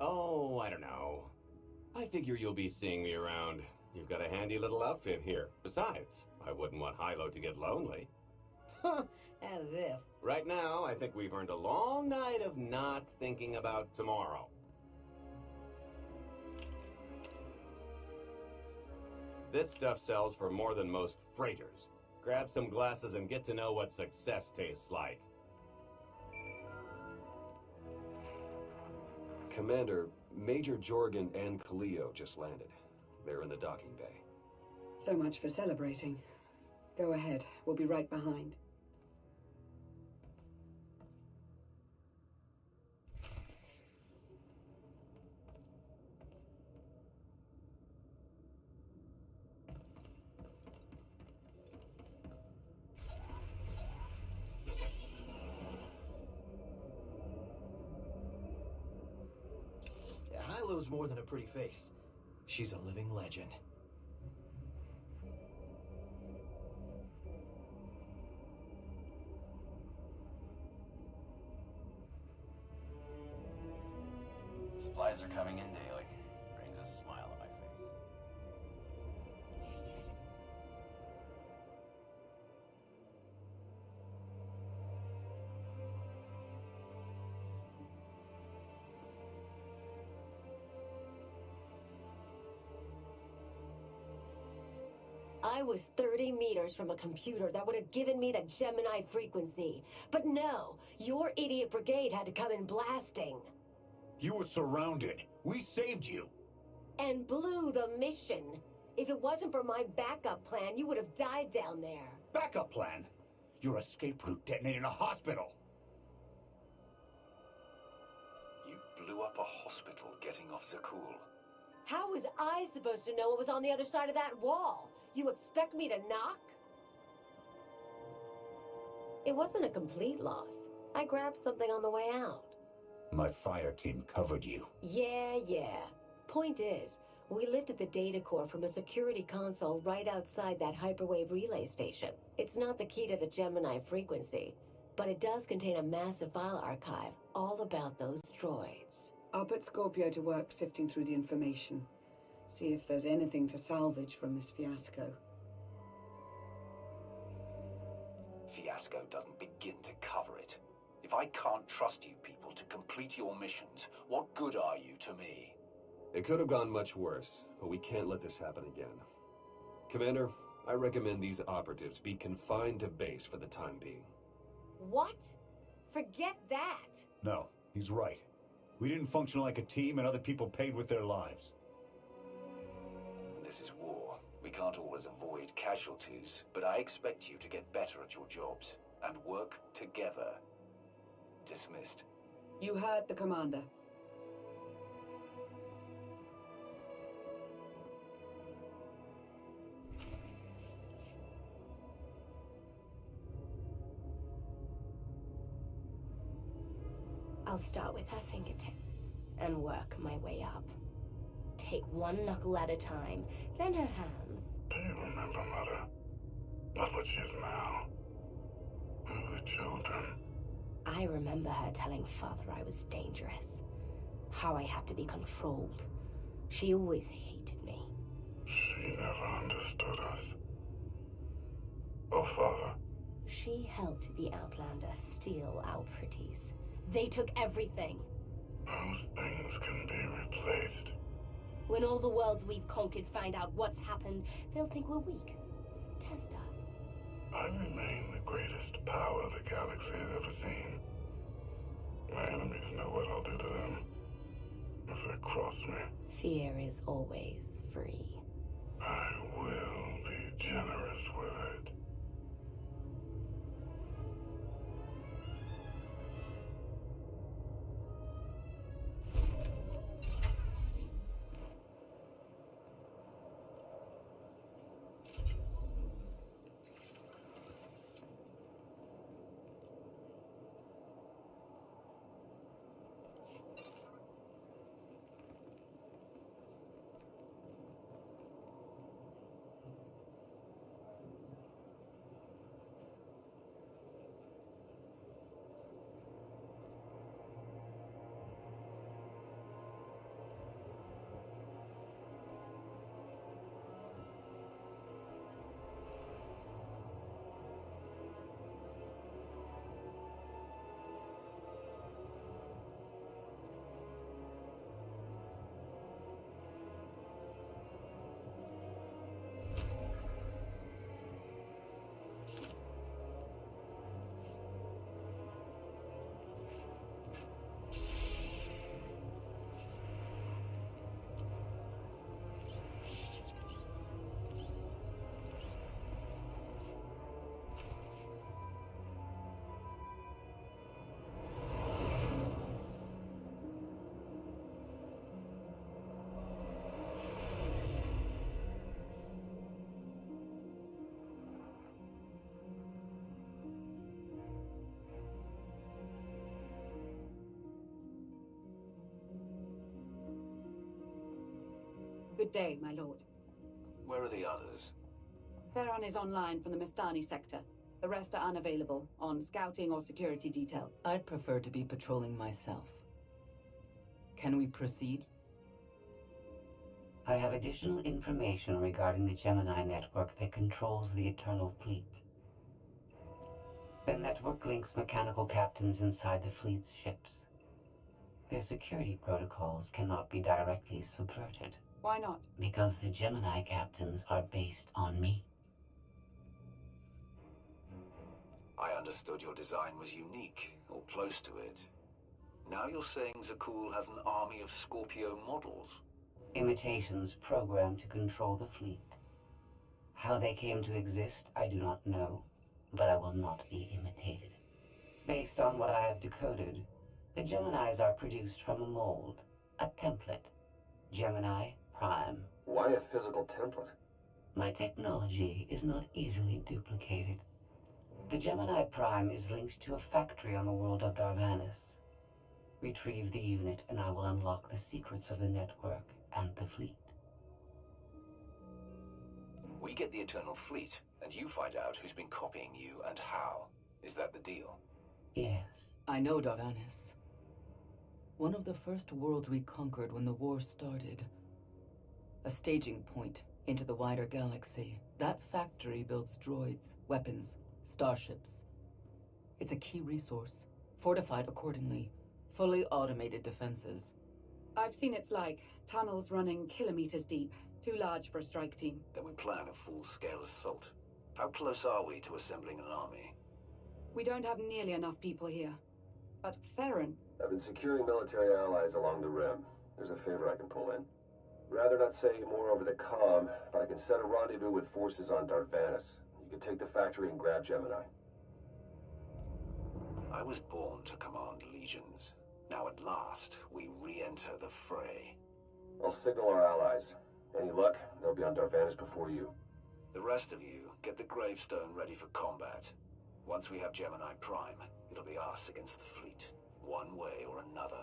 Oh, I don't know. I figure you'll be seeing me around. You've got a handy little outfit here. Besides, I wouldn't want Hilo to get lonely. As if. Right now, I think we've earned a long night of not thinking about tomorrow. This stuff sells for more than most freighters. Grab some glasses and get to know what success tastes like. Commander, Major Jorgen and Khalio just landed. They're in the docking bay. So much for celebrating. Go ahead. We'll be right behind. Hilo's more than a pretty face. She's a living legend. Supplies are coming in daily. Brings a smile on my face. I was 30 meters from a computer that would have given me the Gemini frequency. But no, your idiot brigade had to come in blasting. You were surrounded. We saved you. And blew the mission. If it wasn't for my backup plan, you would have died down there. Backup plan? Your escape route detonated a hospital. You blew up a hospital getting off Zakul. How was I supposed to know what was on the other side of that wall? You expect me to knock? It wasn't a complete loss. I grabbed something on the way out. My fire team covered you. Yeah. Point is, we lifted the data core from a security console right outside that hyperwave relay station. It's not the key to the Gemini frequency, but it does contain a massive file archive all about those droids. I'll put Scorpio to work sifting through the information. See if there's anything to salvage from this fiasco. Fiasco doesn't begin to cover it. If I can't trust you people to complete your missions, what good are you to me? It could have gone much worse, but we can't let this happen again. Commander, I recommend these operatives be confined to base for the time being. What? Forget that! No, he's right. We didn't function like a team and other people paid with their lives. This is war. We can't always avoid casualties, but I expect you to get better at your jobs and work together. Dismissed. You heard the commander. I'll start with her fingertips and work my way up. Take one knuckle at a time, then her hands. Do you remember, Mother? Not what she is now. Who are the children? I remember her telling Father I was dangerous. How I had to be controlled. She always hated me. She never understood us. Oh, Father. She helped the Outlander steal our pretties. They took everything. Those things can be replaced. When all the worlds we've conquered find out what's happened, they'll think we're weak. Test us. I remain the greatest power the galaxy has ever seen. My enemies know what I'll do to them if they cross me. Fear is always free. I will be generous with it. Good day, my lord. Where are the others? Theron is online from the Mistani sector. The rest are unavailable, on scouting or security detail. I'd prefer to be patrolling myself. Can we proceed? I have additional information regarding the Gemini network that controls the Eternal Fleet. The network links mechanical captains inside the fleet's ships. Their security protocols cannot be directly subverted. Why not? Because the Gemini captains are based on me. I understood your design was unique, or close to it. Now you're saying Zakul has an army of Scorpio models? Imitations programmed to control the fleet. How they came to exist, I do not know, but I will not be imitated. Based on what I have decoded, the Geminis are produced from a mold, a template. Gemini Prime. Why a physical template? My technology is not easily duplicated. The Gemini Prime is linked to a factory on the world of Darvanis. Retrieve the unit and I will unlock the secrets of the network and the fleet. We get the Eternal Fleet, and you find out who's been copying you and how. Is that the deal? Yes. I know Darvanis. One of the first worlds we conquered when the war started. A staging point into the wider galaxy. That factory builds droids, weapons, starships. It's a key resource, fortified accordingly, fully automated defenses. I've seen it's like tunnels running kilometers deep, too large for a strike team. Then we plan a full-scale assault. How close are we to assembling an army? We don't have nearly enough people here. But Theron... I've been securing military allies along the rim. There's a favor I can pull in. Rather not say more over the comm, but I can set a rendezvous with forces on Darvanis. You can take the factory and grab Gemini. I was born to command legions. Now at last, we re-enter the fray. I'll signal our allies. Any luck, they'll be on Darvanis before you. The rest of you, get the gravestone ready for combat. Once we have Gemini Prime, it'll be us against the fleet, one way or another.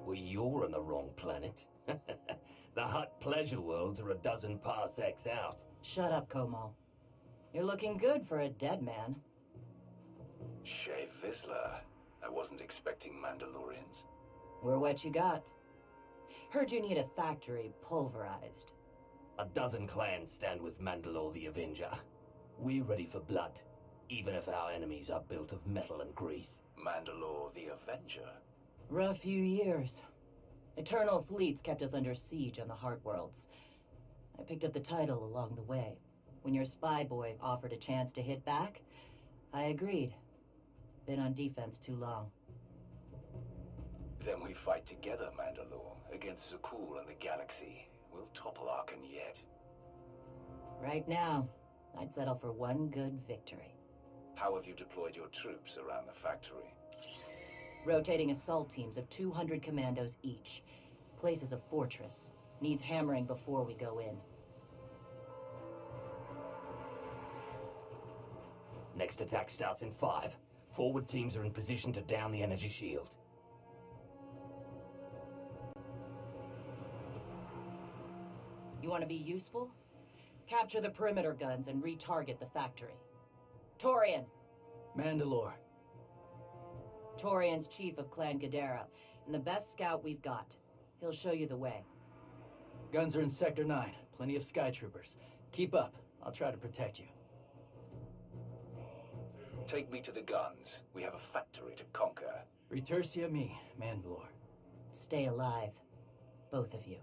Well, you're on the wrong planet. The Hutt pleasure worlds are a dozen parsecs out. Shut up, Como. You're looking good for a dead man. Shea Vizsla. I wasn't expecting Mandalorians. We're what you got. Heard you need a factory pulverized. A dozen clans stand with Mandalore the Avenger. We're ready for blood, even if our enemies are built of metal and grease. Mandalore the Avenger? Rough few years. Eternal fleets kept us under siege on the Heart Worlds. I picked up the title along the way. When your spy boy offered a chance to hit back, I agreed. Been on defense too long. Then we fight together, Mandalore, against Zakul and the galaxy. We'll topple Arkan yet. Right now, I'd settle for one good victory. How have you deployed your troops around the factory? Rotating assault teams of 200 commandos each. Place is a fortress. Needs hammering before we go in. Next attack starts in 5. Forward teams are in position to down the energy shield. You want to be useful? Capture the perimeter guns and retarget the factory. Torian! Mandalore. Torian's chief of Clan Ghidorah, and the best scout we've got. He'll show you the way. Guns are in Sector 9. Plenty of sky troopers. Keep up. I'll try to protect you. Take me to the guns. We have a factory to conquer. Retursia me, Mandalore. Stay alive. Both of you.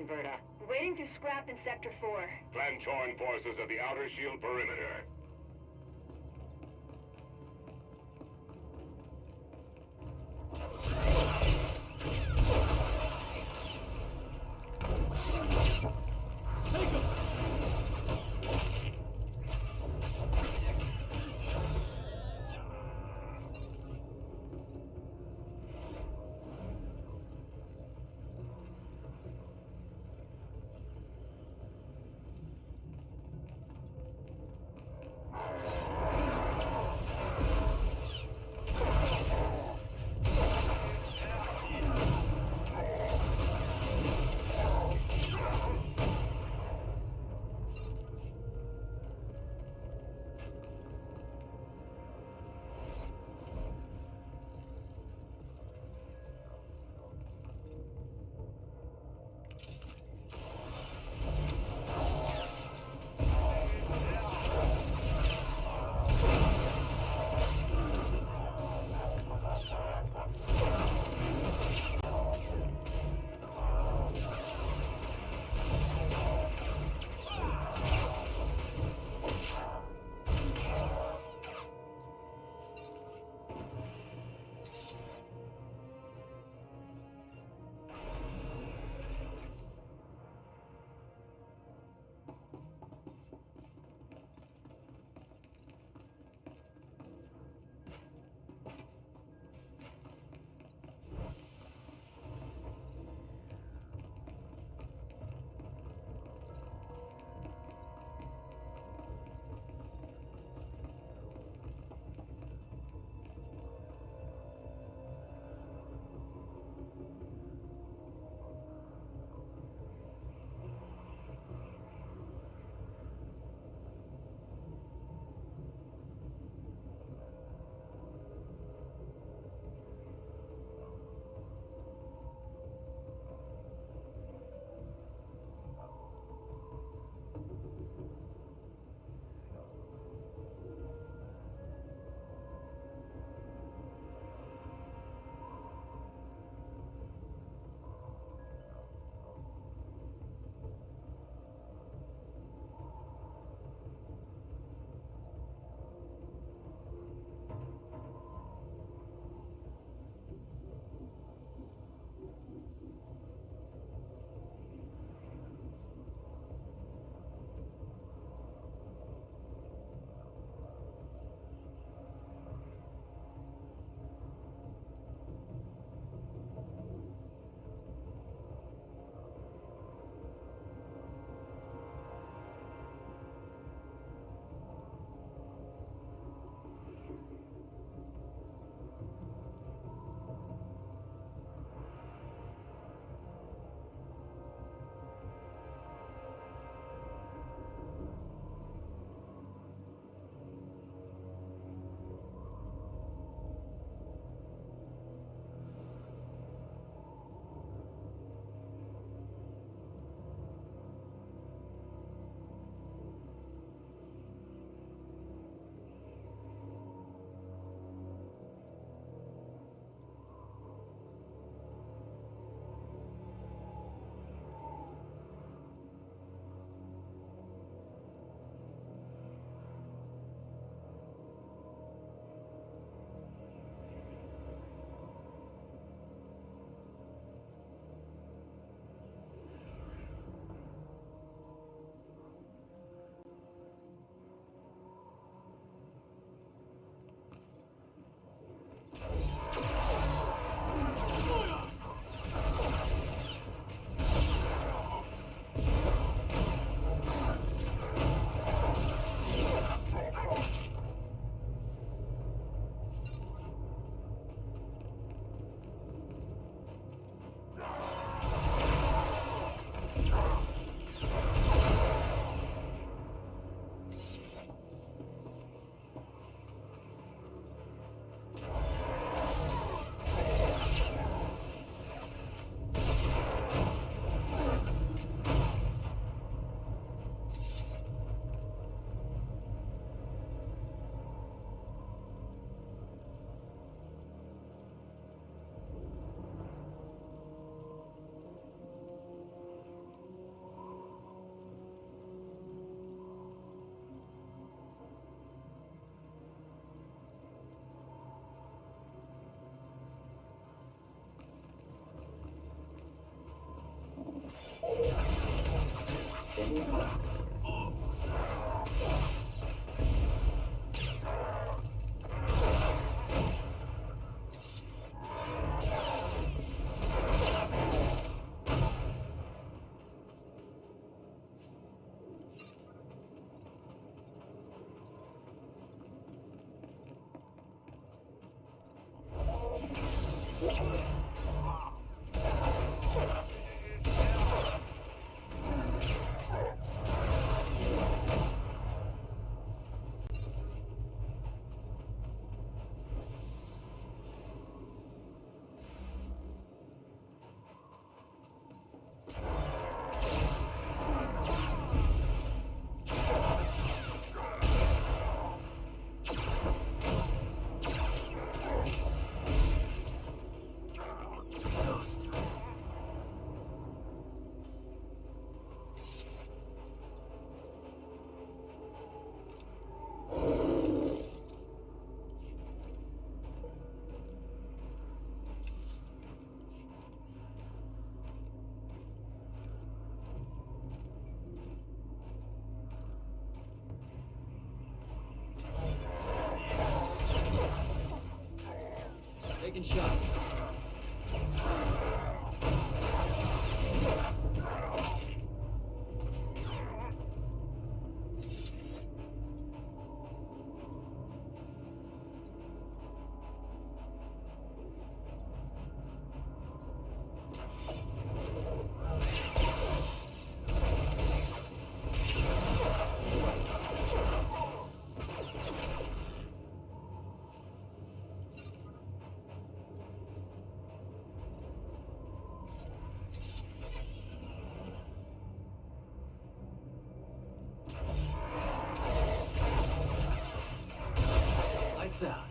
inverter. Waiting through scrap in Sector 4. Flanchorn forces at the outer shield perimeter. Taking shots. Lights out.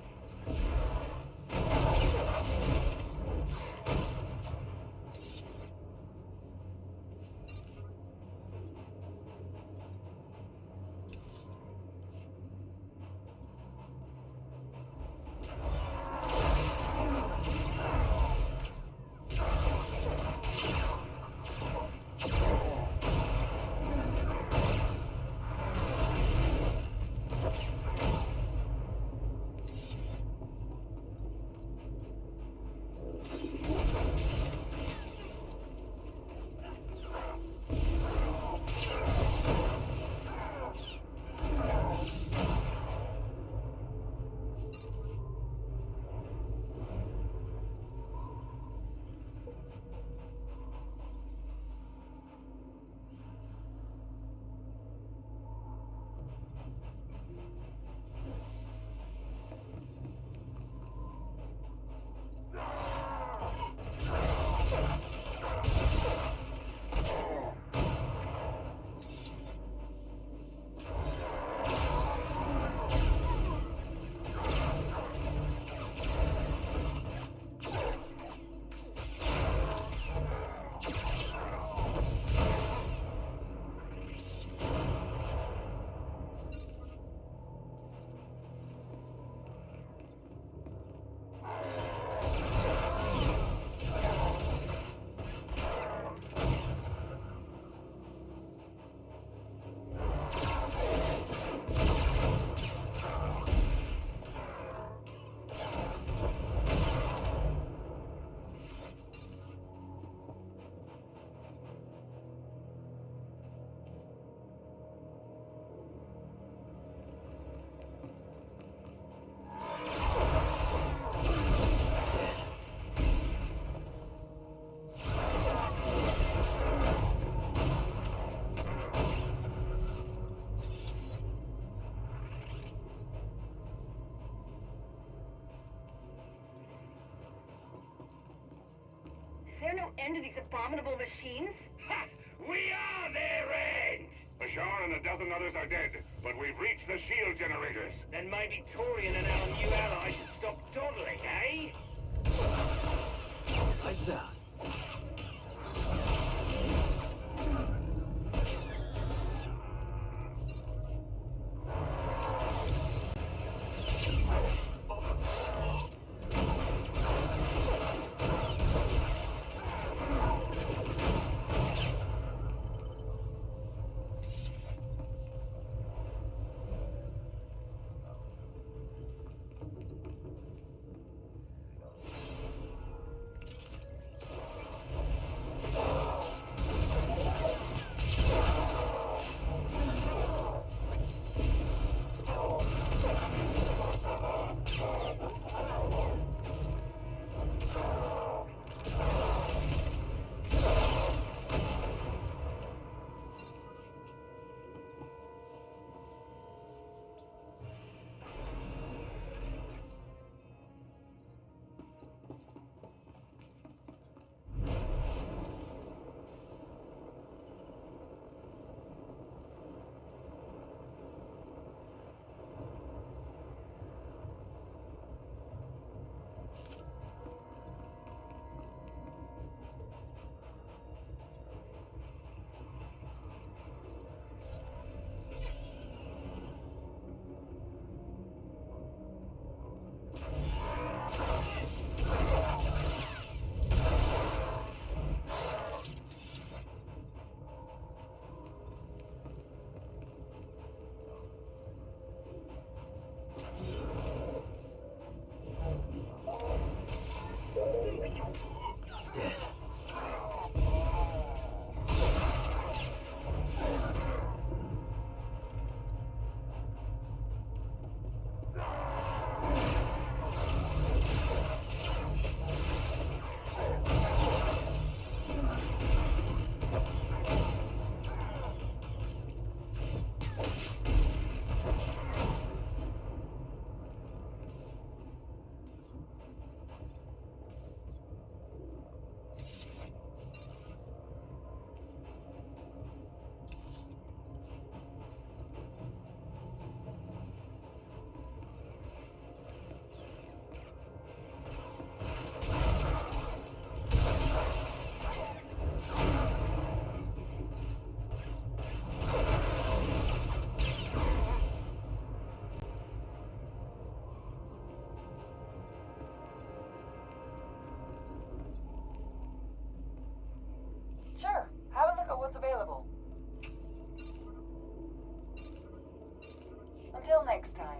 Is there no end to these abominable machines? Ha! We are their end! Bashar and a dozen others are dead, but we've reached the shield generators. Then maybe Torian and our new ally should stop dawdling, eh? Lights out. Until next time.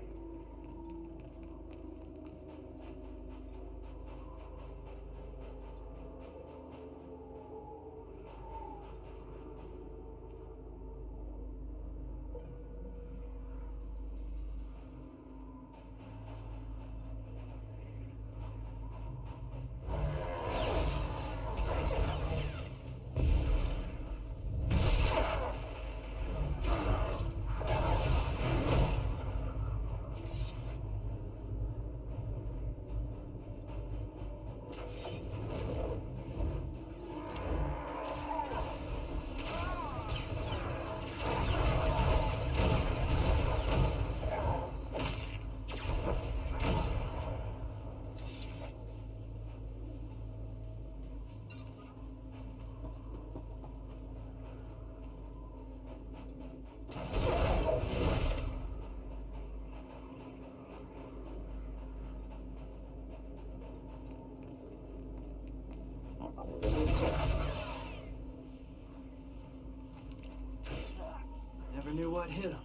Never knew what hit him.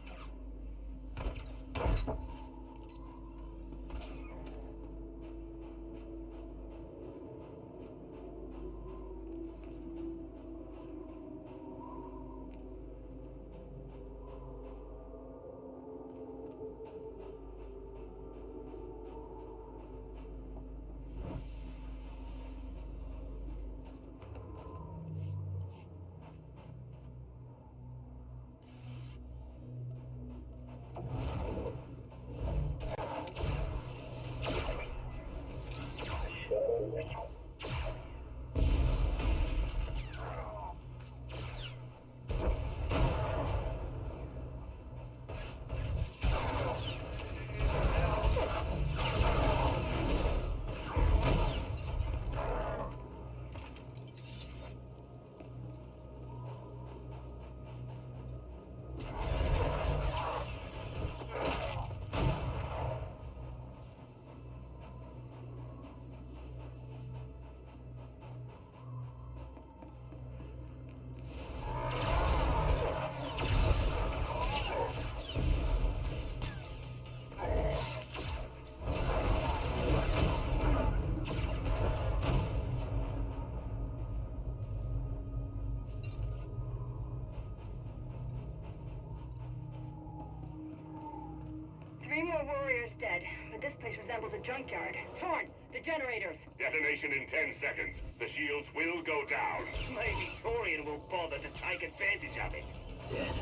Three more warriors dead, but this place resembles a junkyard. Torn, the generators. Detonation in 10 seconds. The shields will go down. Maybe Torian will bother to take advantage of it. Dead.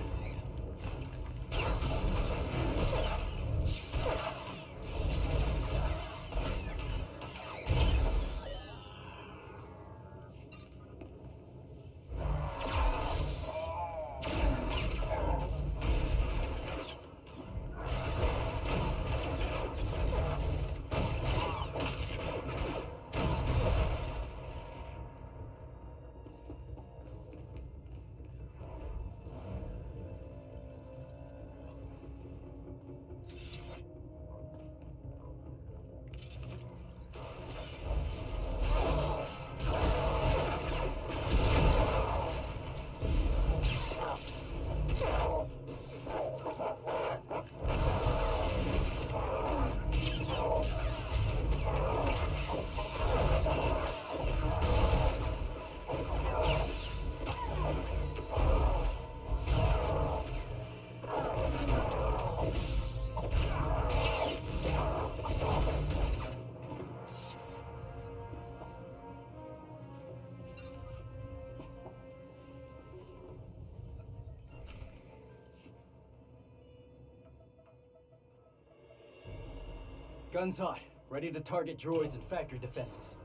Guns hot. Ready to target droids and factory defenses.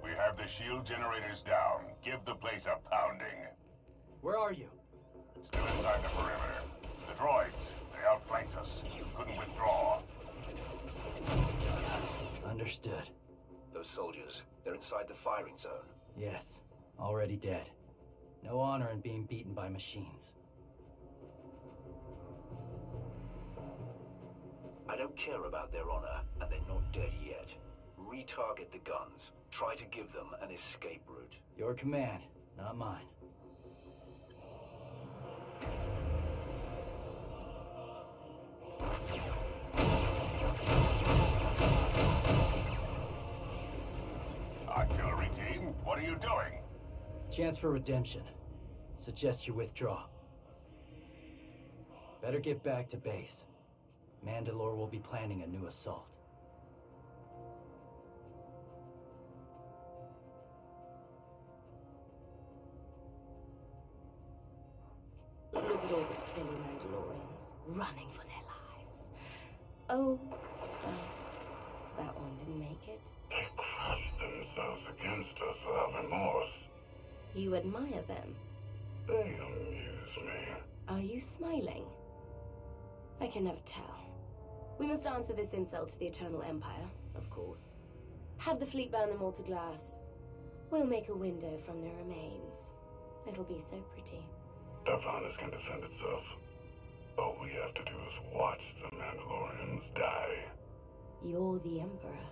We have the shield generators down. Give the place a pounding. Where are you? Still inside the perimeter. The droids, they outflanked us. Couldn't withdraw. Understood. Those soldiers, they're inside the firing zone. Yes. Already dead. No honor in being beaten by machines. I don't care about their honor, and they're not dead yet. Retarget the guns. Try to give them an escape route. Your command, not mine. Chance for redemption. Suggest you withdraw. Better get back to base. Mandalore will be planning a new assault. Look at all the silly Mandalorians running for their lives. Oh, that one didn't make it. They crushed themselves against us without remorse. You admire them. They amuse me. Are you smiling? I can never tell. We must answer this insult to the Eternal Empire, of course. Have the fleet burn them all to glass. We'll make a window from their remains. It'll be so pretty. Darvanas can defend itself. All we have to do is watch the Mandalorians die. You're the Emperor.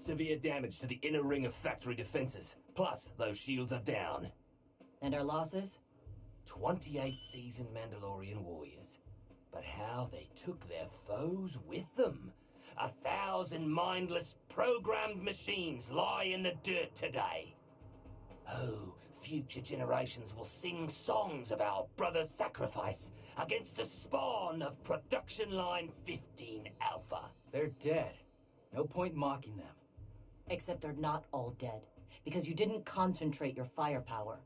severe damage to the inner ring of factory defenses. Plus, those shields are down. And our losses? 28 seasoned Mandalorian warriors. But how they took their foes with them. 1,000 mindless, programmed machines lie in the dirt today. Oh, future generations will sing songs of our brother's sacrifice against the spawn of Production Line 15 Alpha. They're dead. No point mocking them. Except they're not all dead, because you didn't concentrate your firepower.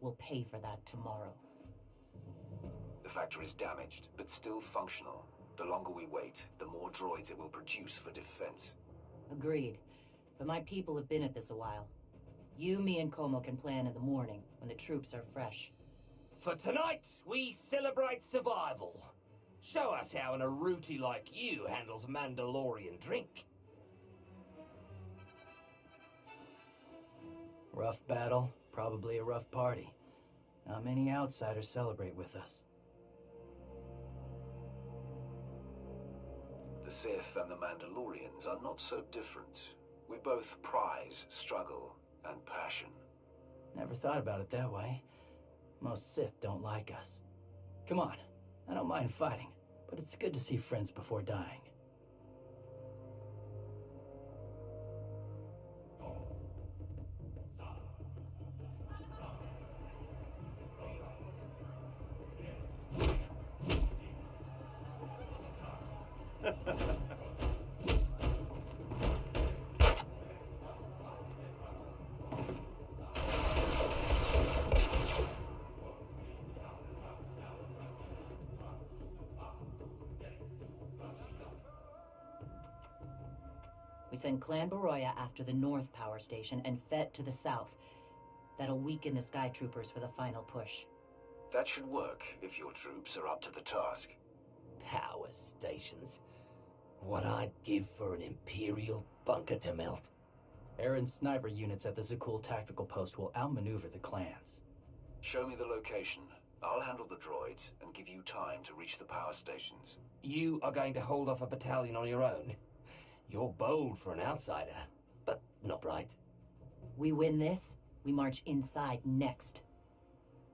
We'll pay for that tomorrow. The factory is damaged, but still functional. The longer we wait, the more droids it will produce for defense. Agreed. But my people have been at this a while. You, me, and Como can plan in the morning, when the troops are fresh. For tonight, we celebrate survival. Show us how an Aruti like you handles Mandalorian drink. Rough battle, probably a rough party. Not many outsiders celebrate with us. The Sith and the Mandalorians are not so different. We both prize struggle and passion. Never thought about it that way. Most Sith don't like us. Come on, I don't mind fighting, but it's good to see friends before dying. We send Clan Baroya after the North Power Station and Fett to the south. That'll weaken the Sky Troopers for the final push. That should work if your troops are up to the task. Power stations. What I'd give for an Imperial bunker to melt. Aaron's sniper units at the Zakul tactical post will outmaneuver the clans. Show me the location. I'll handle the droids and give you time to reach the power stations. You are going to hold off a battalion on your own? You're bold for an outsider, but not right. We win this, we march inside next.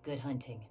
Good hunting.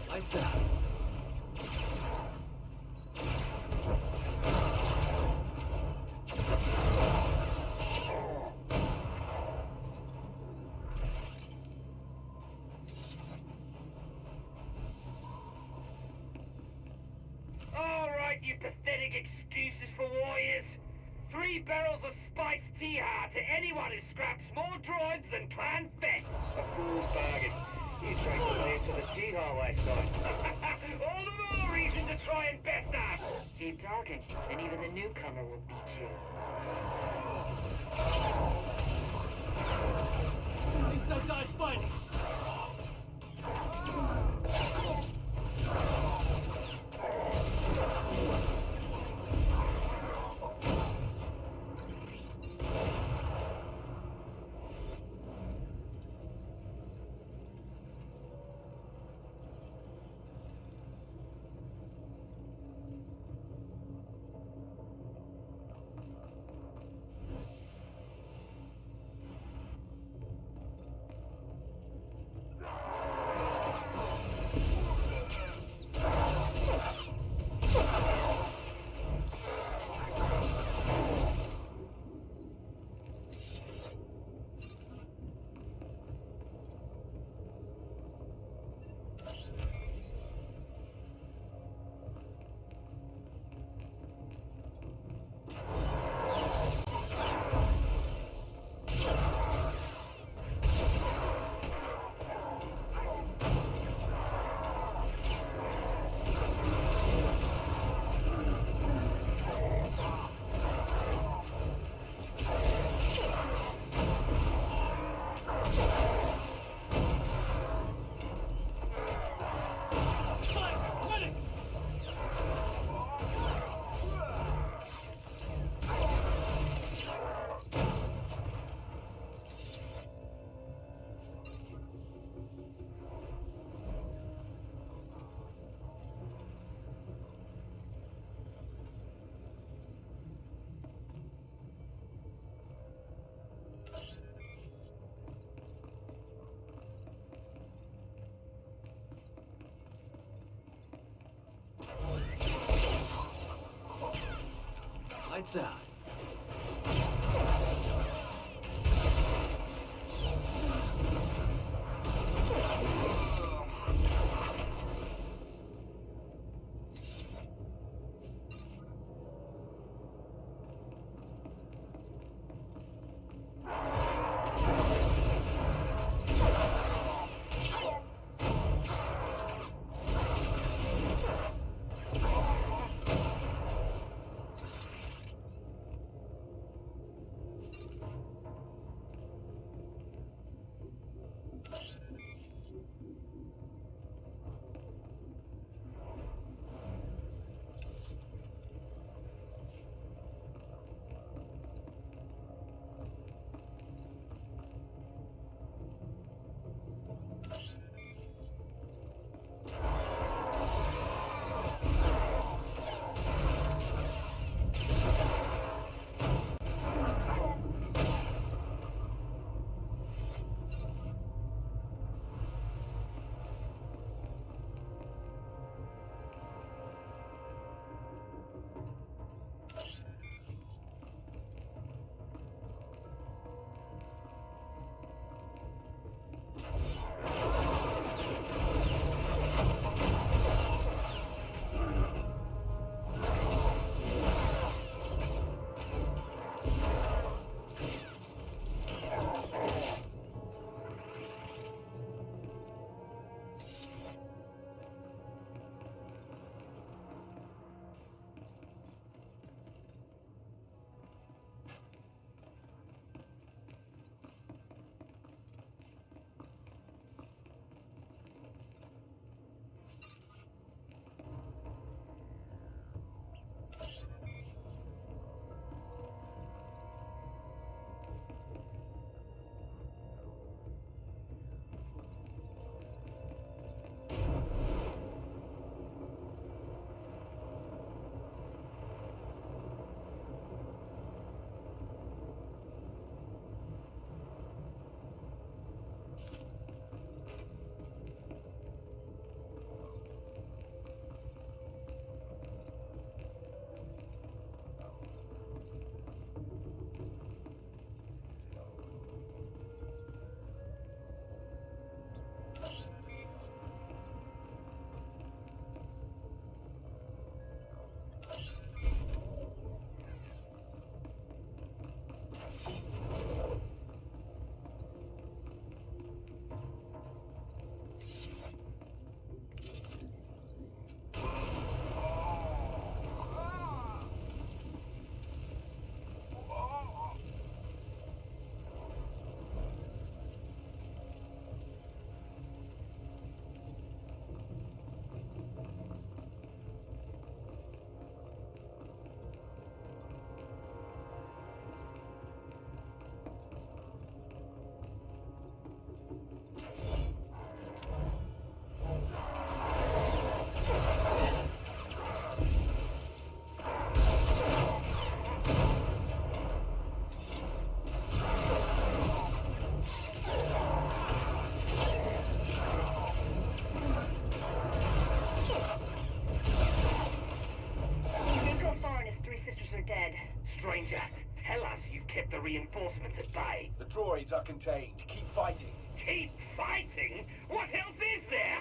Lights out. All right, you pathetic excuses for warriors. 3 barrels of spiced tea-ha to anyone who scraps more droids than Clan Fett. A fool's bargain. You tried to lay to the tea-ha last night. All the more reason to try and best us. Keep talking, and even the newcomer will beat you. At least I died fighting. Lights out. Stranger, tell us you've kept the reinforcements at bay. The droids are contained. Keep fighting. Keep fighting? What else is there?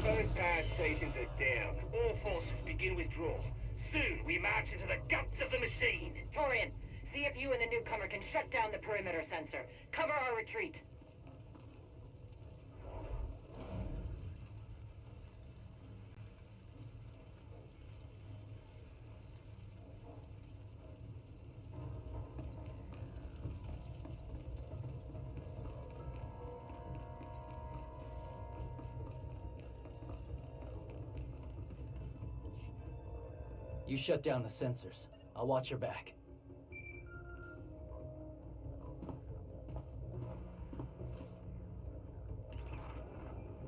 Both bad stations are down. All forces begin withdrawal. Soon, we march into the guts of the machine. Torian, see if you and the newcomer can shut down the perimeter sensor. Cover our retreat. You shut down the sensors. I'll watch your back.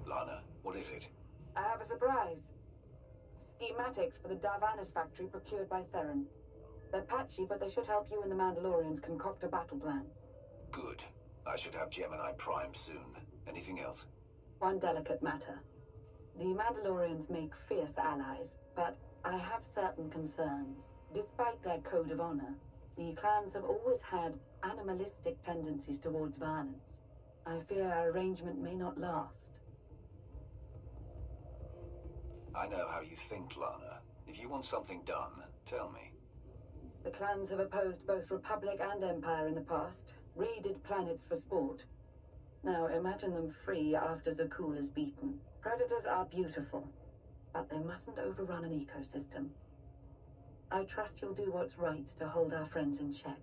Lana, what is it? I have a surprise. Schematics for the Darvanis factory procured by Theron. They're patchy, but they should help you and the Mandalorians concoct a battle plan. Good. I should have Gemini Prime soon. Anything else? One delicate matter. The Mandalorians make fierce allies, but I have certain concerns. Despite their code of honor, the clans have always had animalistic tendencies towards violence. I fear our arrangement may not last. I know how you think, Lana. If you want something done, tell me. The clans have opposed both Republic and Empire in the past, raided planets for sport. Now imagine them free after Zakul is beaten. Predators are beautiful, but they mustn't overrun an ecosystem. I trust you'll do what's right to hold our friends in check.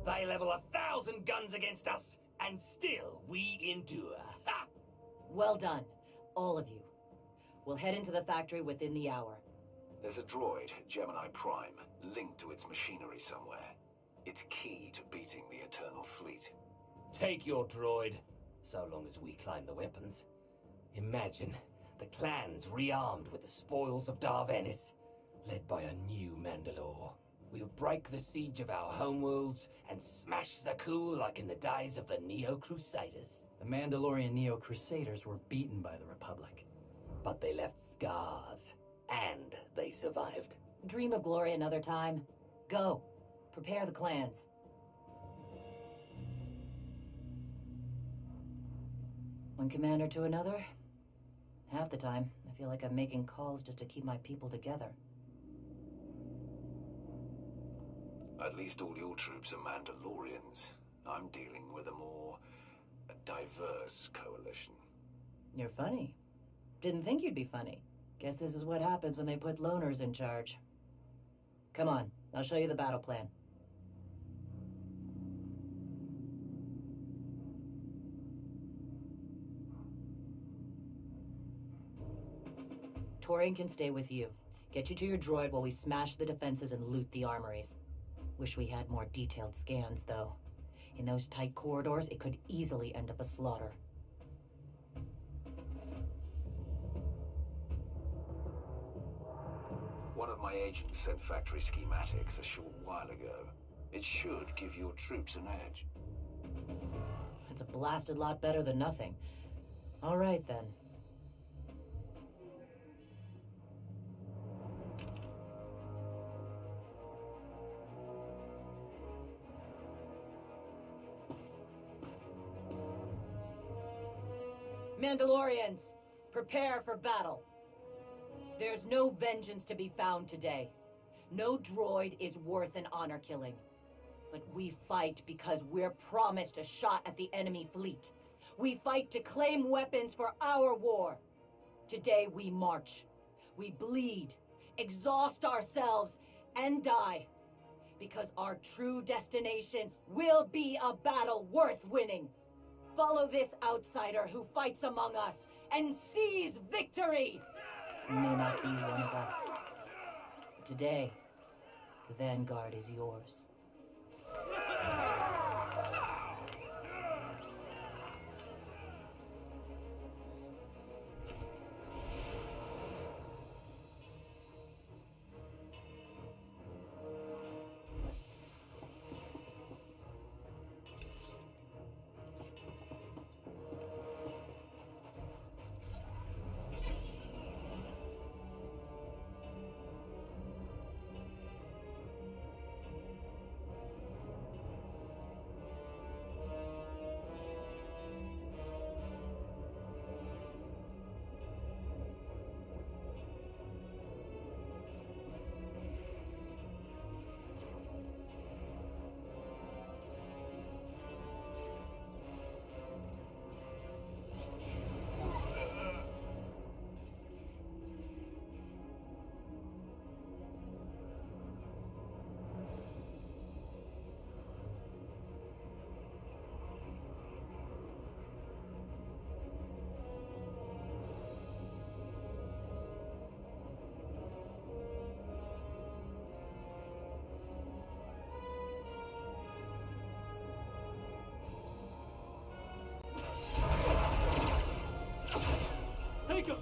They level 1,000 guns against us, and still we endure. Ha! Well done, all of you. We'll head into the factory within the hour. There's a droid, Gemini Prime, linked to its machinery somewhere. It's key to beating the Eternal Fleet. Take your droid, so long as we climb the weapons. Imagine the clans rearmed with the spoils of Darvenis, led by a new Mandalore. We'll break the siege of our homeworlds and smash Zakul like in the days of the Neo-Crusaders. The Mandalorian Neo-Crusaders were beaten by the Republic. But they left scars, and they survived. Dream of glory another time. Go. Prepare the clans. One commander to another? Half the time, I feel like I'm making calls just to keep my people together. At least all your troops are Mandalorians. I'm dealing with a more diverse coalition. You're funny. Didn't think you'd be funny. Guess this is what happens when they put loners in charge. Come on, I'll show you the battle plan. Torian can stay with you. Get you to your droid while we smash the defenses and loot the armories. Wish we had more detailed scans, though. In those tight corridors, it could easily end up a slaughter. One of my agents sent factory schematics a short while ago. It should give your troops an edge. It's a blasted lot better than nothing. All right, then. Mandalorians, prepare for battle. There's no vengeance to be found today. No droid is worth an honor killing. But we fight because we're promised a shot at the enemy fleet. We fight to claim weapons for our war. Today we march. We bleed, exhaust ourselves, and die. Because our true destination will be a battle worth winning. Follow this outsider who fights among us and seize victory! You may not be one of us. But today, the vanguard is yours. Take him!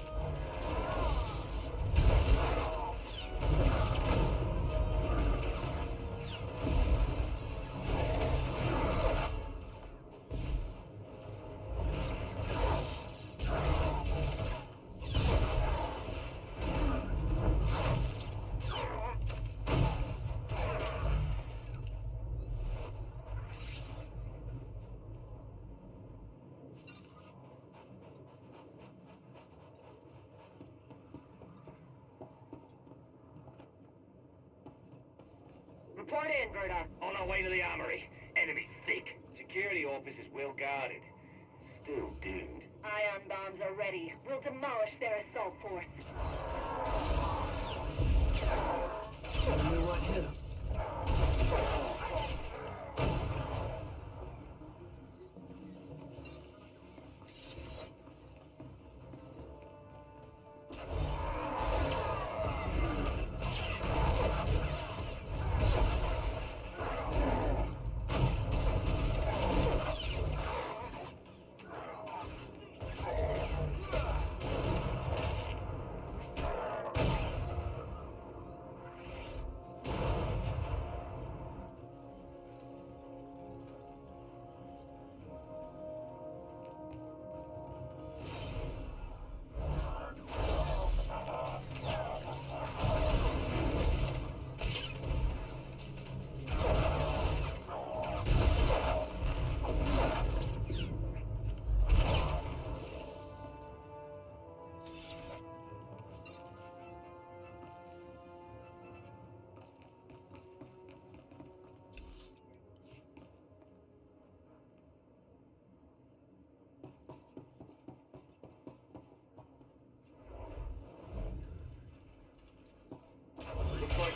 Report in, Verda. On our way to the armory. Enemy's thick. Security office is well guarded. Still doomed. Ion bombs are ready. We'll demolish their assault force. Tell me what hit him.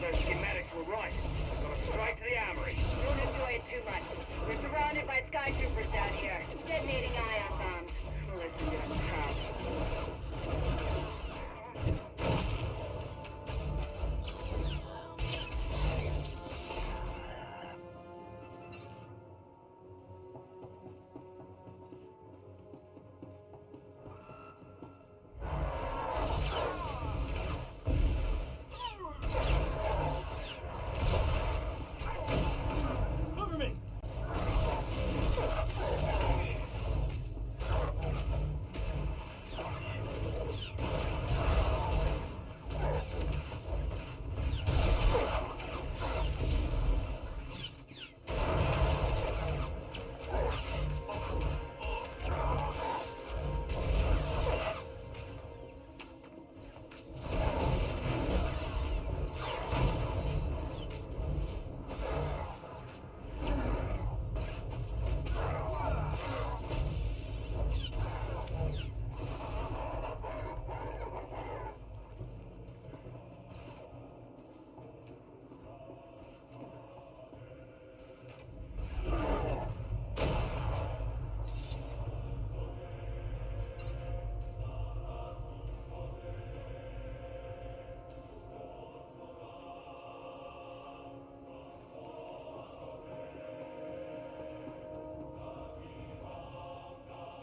those schematics were right. We've got to strike to the armory. Don't enjoy it too much. We're surrounded by sky troopers down here, detonating ion bombs. Listen to them talk. Cover me!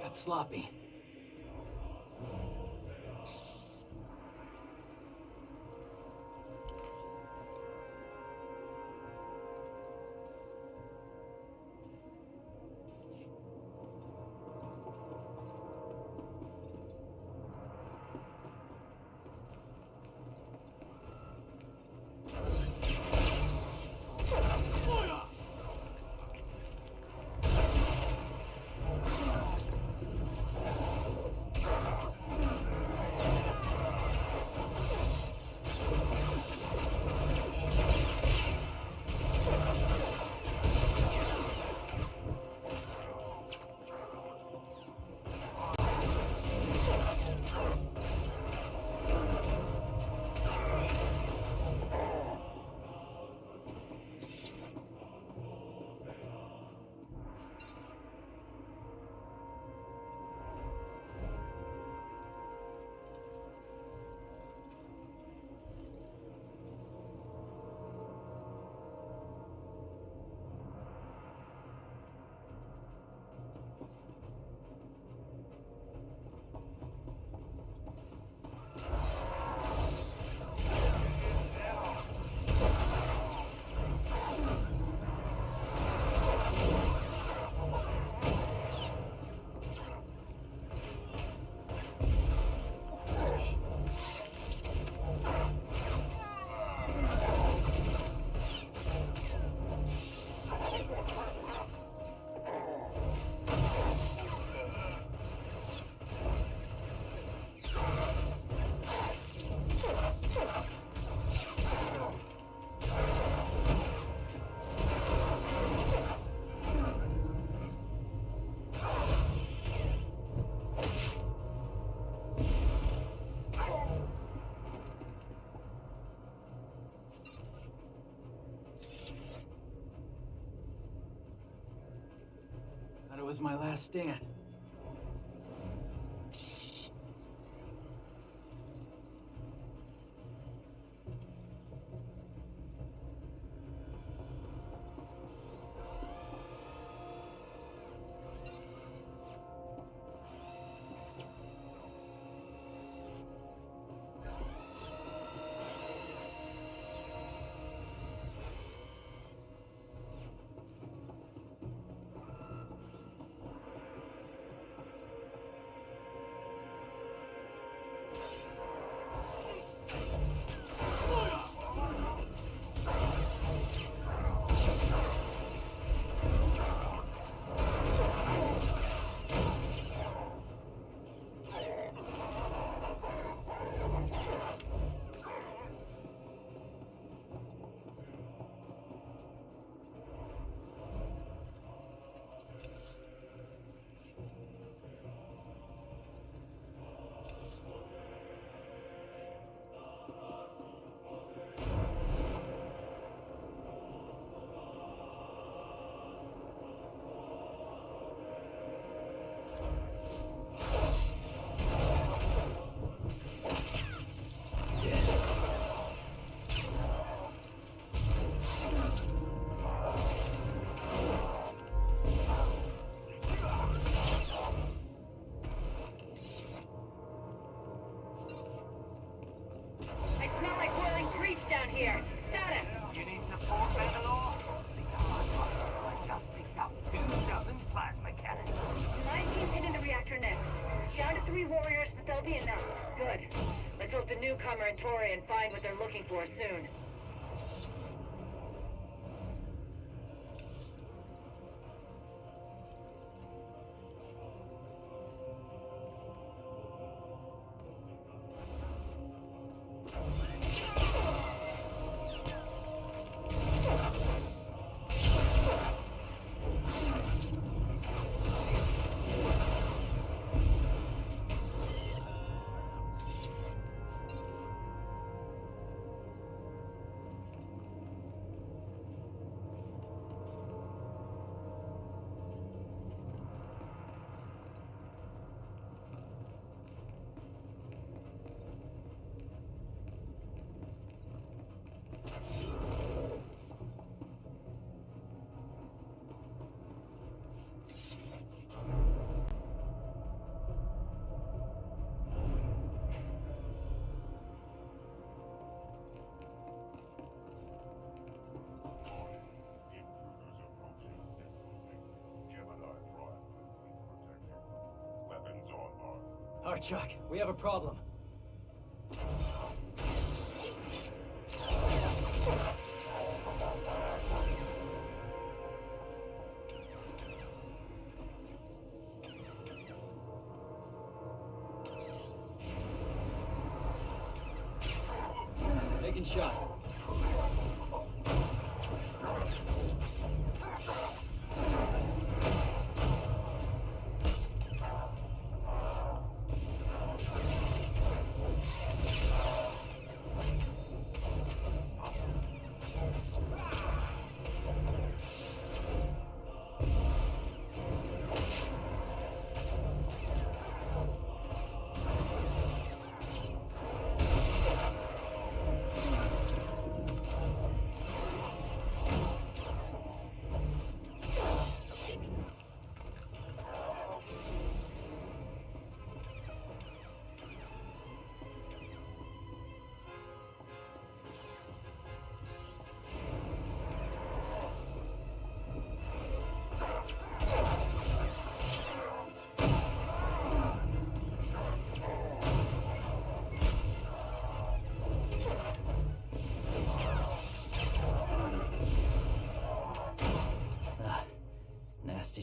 Got sloppy. Thought it was my last stand. newcomer and Torian find what they're looking for soon. Chuck, we have a problem. Taking shot.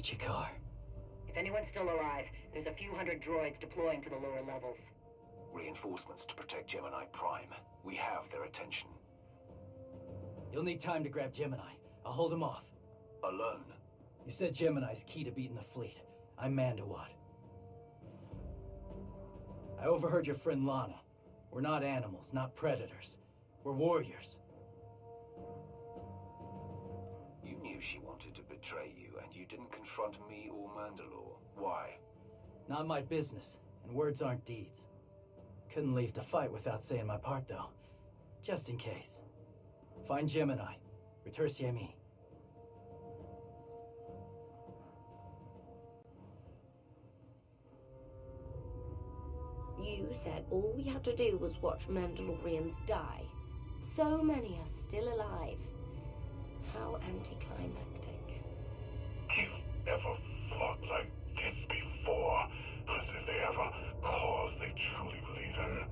Chikar. If anyone's still alive, there's a few hundred droids deploying to the lower levels. Reinforcements to protect Gemini Prime. We have their attention. You'll need time to grab Gemini. I'll hold him off. Alone? You said Gemini's key to beating the fleet. I'm Mandawat. I overheard your friend Lana. We're not animals, not predators. We're warriors. You knew she wanted to betray you, and you didn't confront me or Mandalore. Why? Not my business, and words aren't deeds. Couldn't leave the fight without saying my part, though. Just in case. Find Gemini. Retursier me. You said all we had to do was watch Mandalorians die. So many are still alive. How anticlimactic. I've never fought like this before. As if they have a cause they truly believe in.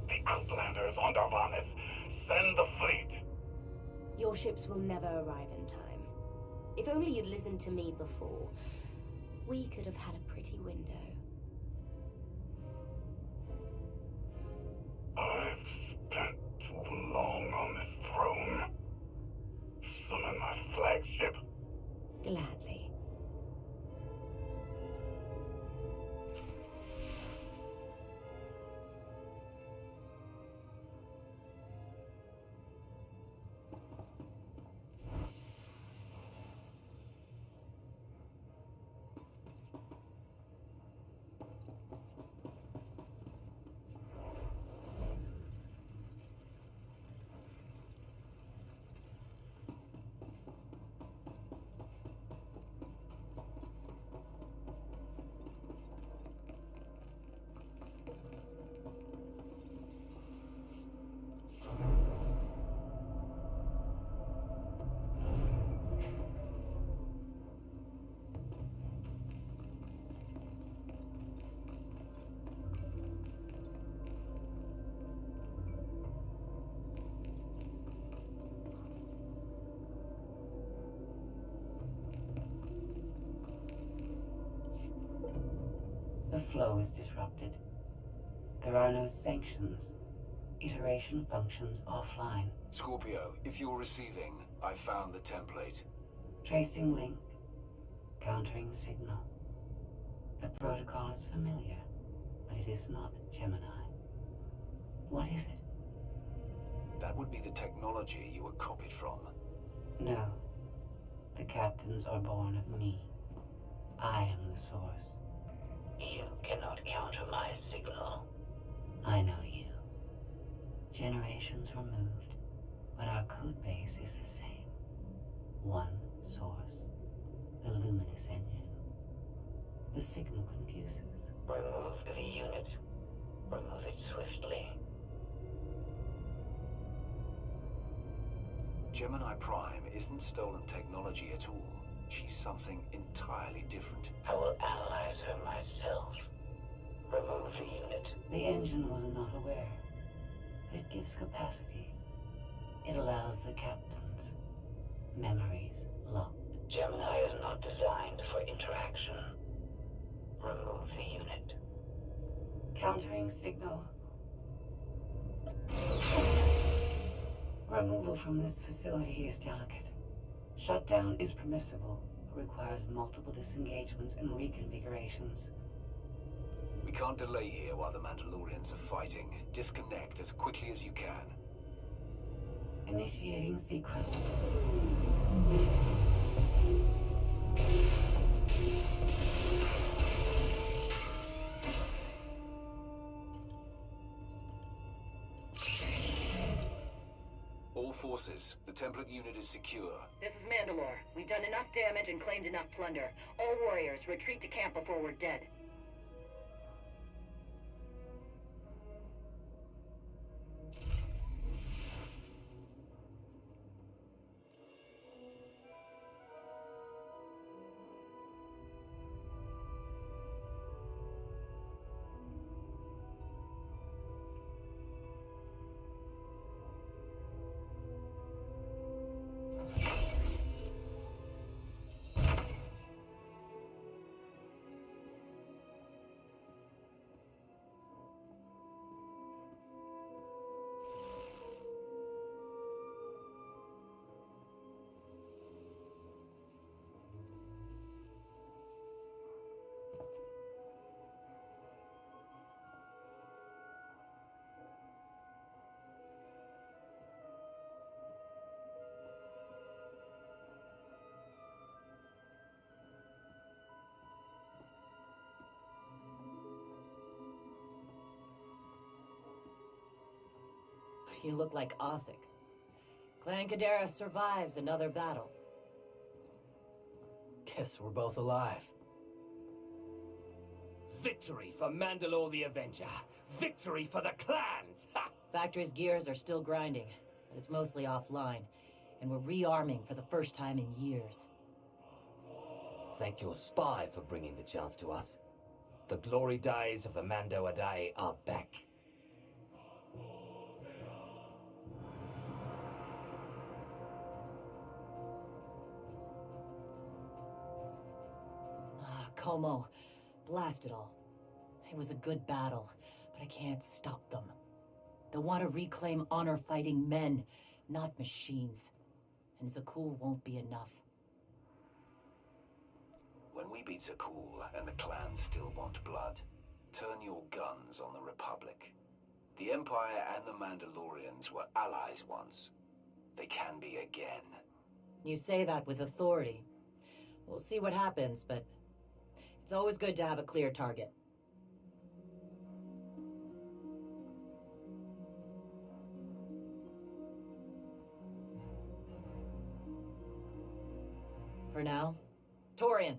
The Outlanders on Darvanis. Send the fleet. Your ships will never arrive in time. If only you'd listened to me before, we could have had a pretty window. I've spent too long on this throne. Summon my flagship. Gladly. flow is disrupted. There are no sanctions. Iteration functions offline. Scorpio, if you're receiving, I found the template. Tracing link. Countering signal. The protocol is familiar, but it is not Gemini. What is it? That would be the technology you were copied from. No. The captains are born of me. I am the source. You cannot counter my signal. I know you. Generations removed, but our code base is the same. One source. The luminous engine. The signal confuses. Remove the unit. Remove it swiftly. Gemini Prime isn't stolen technology at all. She's something entirely different. I will analyze her myself. Remove the unit. The engine was not aware, but it gives capacity. It allows the captains. Memories locked. Gemini is not designed for interaction. Remove the unit. Countering signal. Removal from this facility is delicate. Shutdown is permissible, but requires multiple disengagements and reconfigurations. We can't delay here while the Mandalorians are fighting. Disconnect as quickly as you can. Initiating sequence. All forces, the template unit is secure. This is Mandalore. We've done enough damage and claimed enough plunder. All warriors, retreat to camp before we're dead. You look like Osik. Clan Kadera survives another battle. Guess we're both alive. Victory for Mandalore the Avenger. Victory for the clans! Ha! Factory's gears are still grinding, but it's mostly offline, and we're rearming for the first time in years. Thank your spy for bringing the chance to us. The glory days of the Mando Adai are back. Como, blast it all. It was a good battle, but I can't stop them. They want to reclaim honor-fighting men, not machines. And Zakul won't be enough. When we beat Zakul and the clans still want blood, turn your guns on the Republic. The Empire and the Mandalorians were allies once. They can be again. You say that with authority. We'll see what happens, but it's always good to have a clear target. For now, Torian,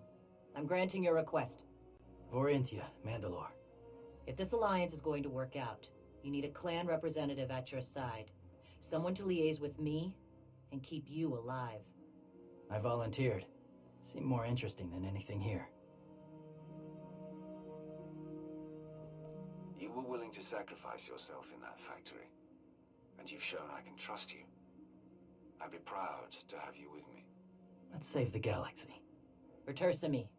I'm granting your request. Vorintia, Mandalore. If this alliance is going to work out, you need a clan representative at your side. Someone to liaise with me and keep you alive. I volunteered. Seemed more interesting than anything here. You were willing to sacrifice yourself in that factory, and you've shown I can trust you. I'd be proud to have you with me. Let's save the galaxy. Return to me.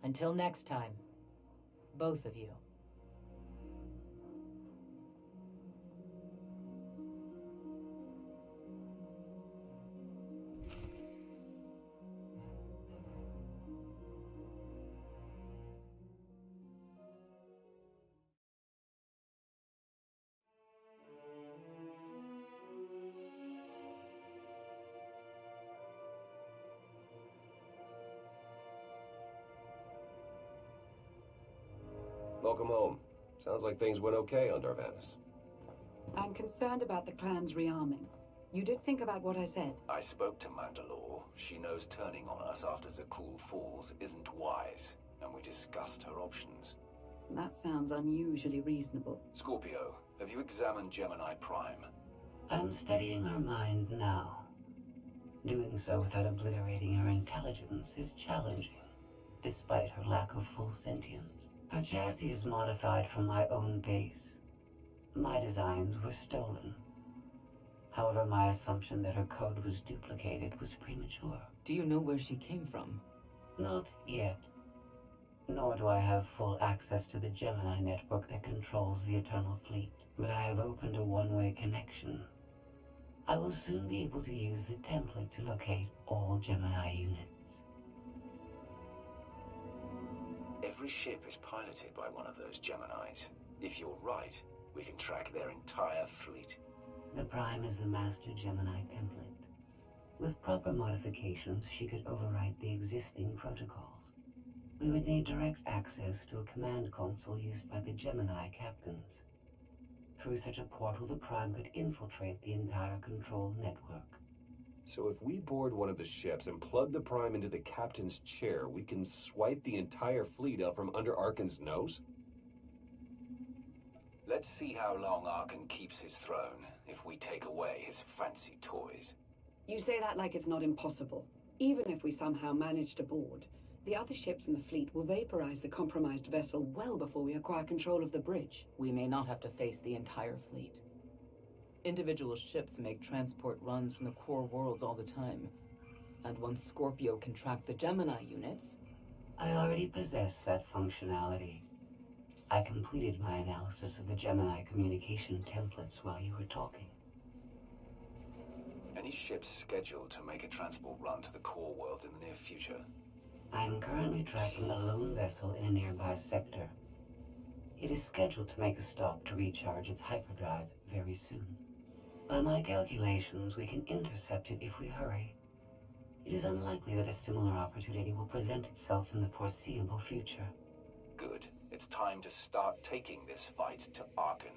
Until next time, Both of you. Welcome home. Sounds like things went okay on Darvanis. I'm concerned about the clan's rearming. You did think about what I said? I spoke to Mandalore. She knows turning on us after Zakul falls isn't wise, and we discussed her options. That sounds unusually reasonable. Scorpio, have you examined Gemini Prime? I'm studying her mind now. Doing so without obliterating her intelligence is challenging, despite her lack of full sentience. Her chassis is modified from my own base. My designs were stolen. However, my assumption that her code was duplicated was premature. Do you know where she came from? Not yet. Nor do I have full access to the Gemini network that controls the Eternal Fleet. But I have opened a one-way connection. I will soon be able to use the template to locate all Gemini units. Every ship is piloted by one of those Geminis. If you're right, we can track their entire fleet. The Prime is the master Gemini template. With proper modifications, she could overwrite the existing protocols. We would need direct access to a command console used by the Gemini captains. Through such a portal, the Prime could infiltrate the entire control network. So if we board one of the ships and plug the Prime into the captain's chair, we can swipe the entire fleet out from under Arkan's nose? Let's see how long Arkan keeps his throne if we take away his fancy toys. You say that like it's not impossible. Even if we somehow manage to board, the other ships in the fleet will vaporize the compromised vessel well before we acquire control of the bridge. We may not have to face the entire fleet. Individual ships make transport runs from the core worlds all the time. And once Scorpio can track the Gemini units... I already possess that functionality. I completed my analysis of the Gemini communication templates while you were talking. Any ships scheduled to make a transport run to the core worlds in the near future? I am currently tracking a lone vessel in a nearby sector. It is scheduled to make a stop to recharge its hyperdrive very soon. By my calculations, we can intercept it if we hurry. It is unlikely that a similar opportunity will present itself in the foreseeable future. Good. It's time to start taking this fight to Arkan.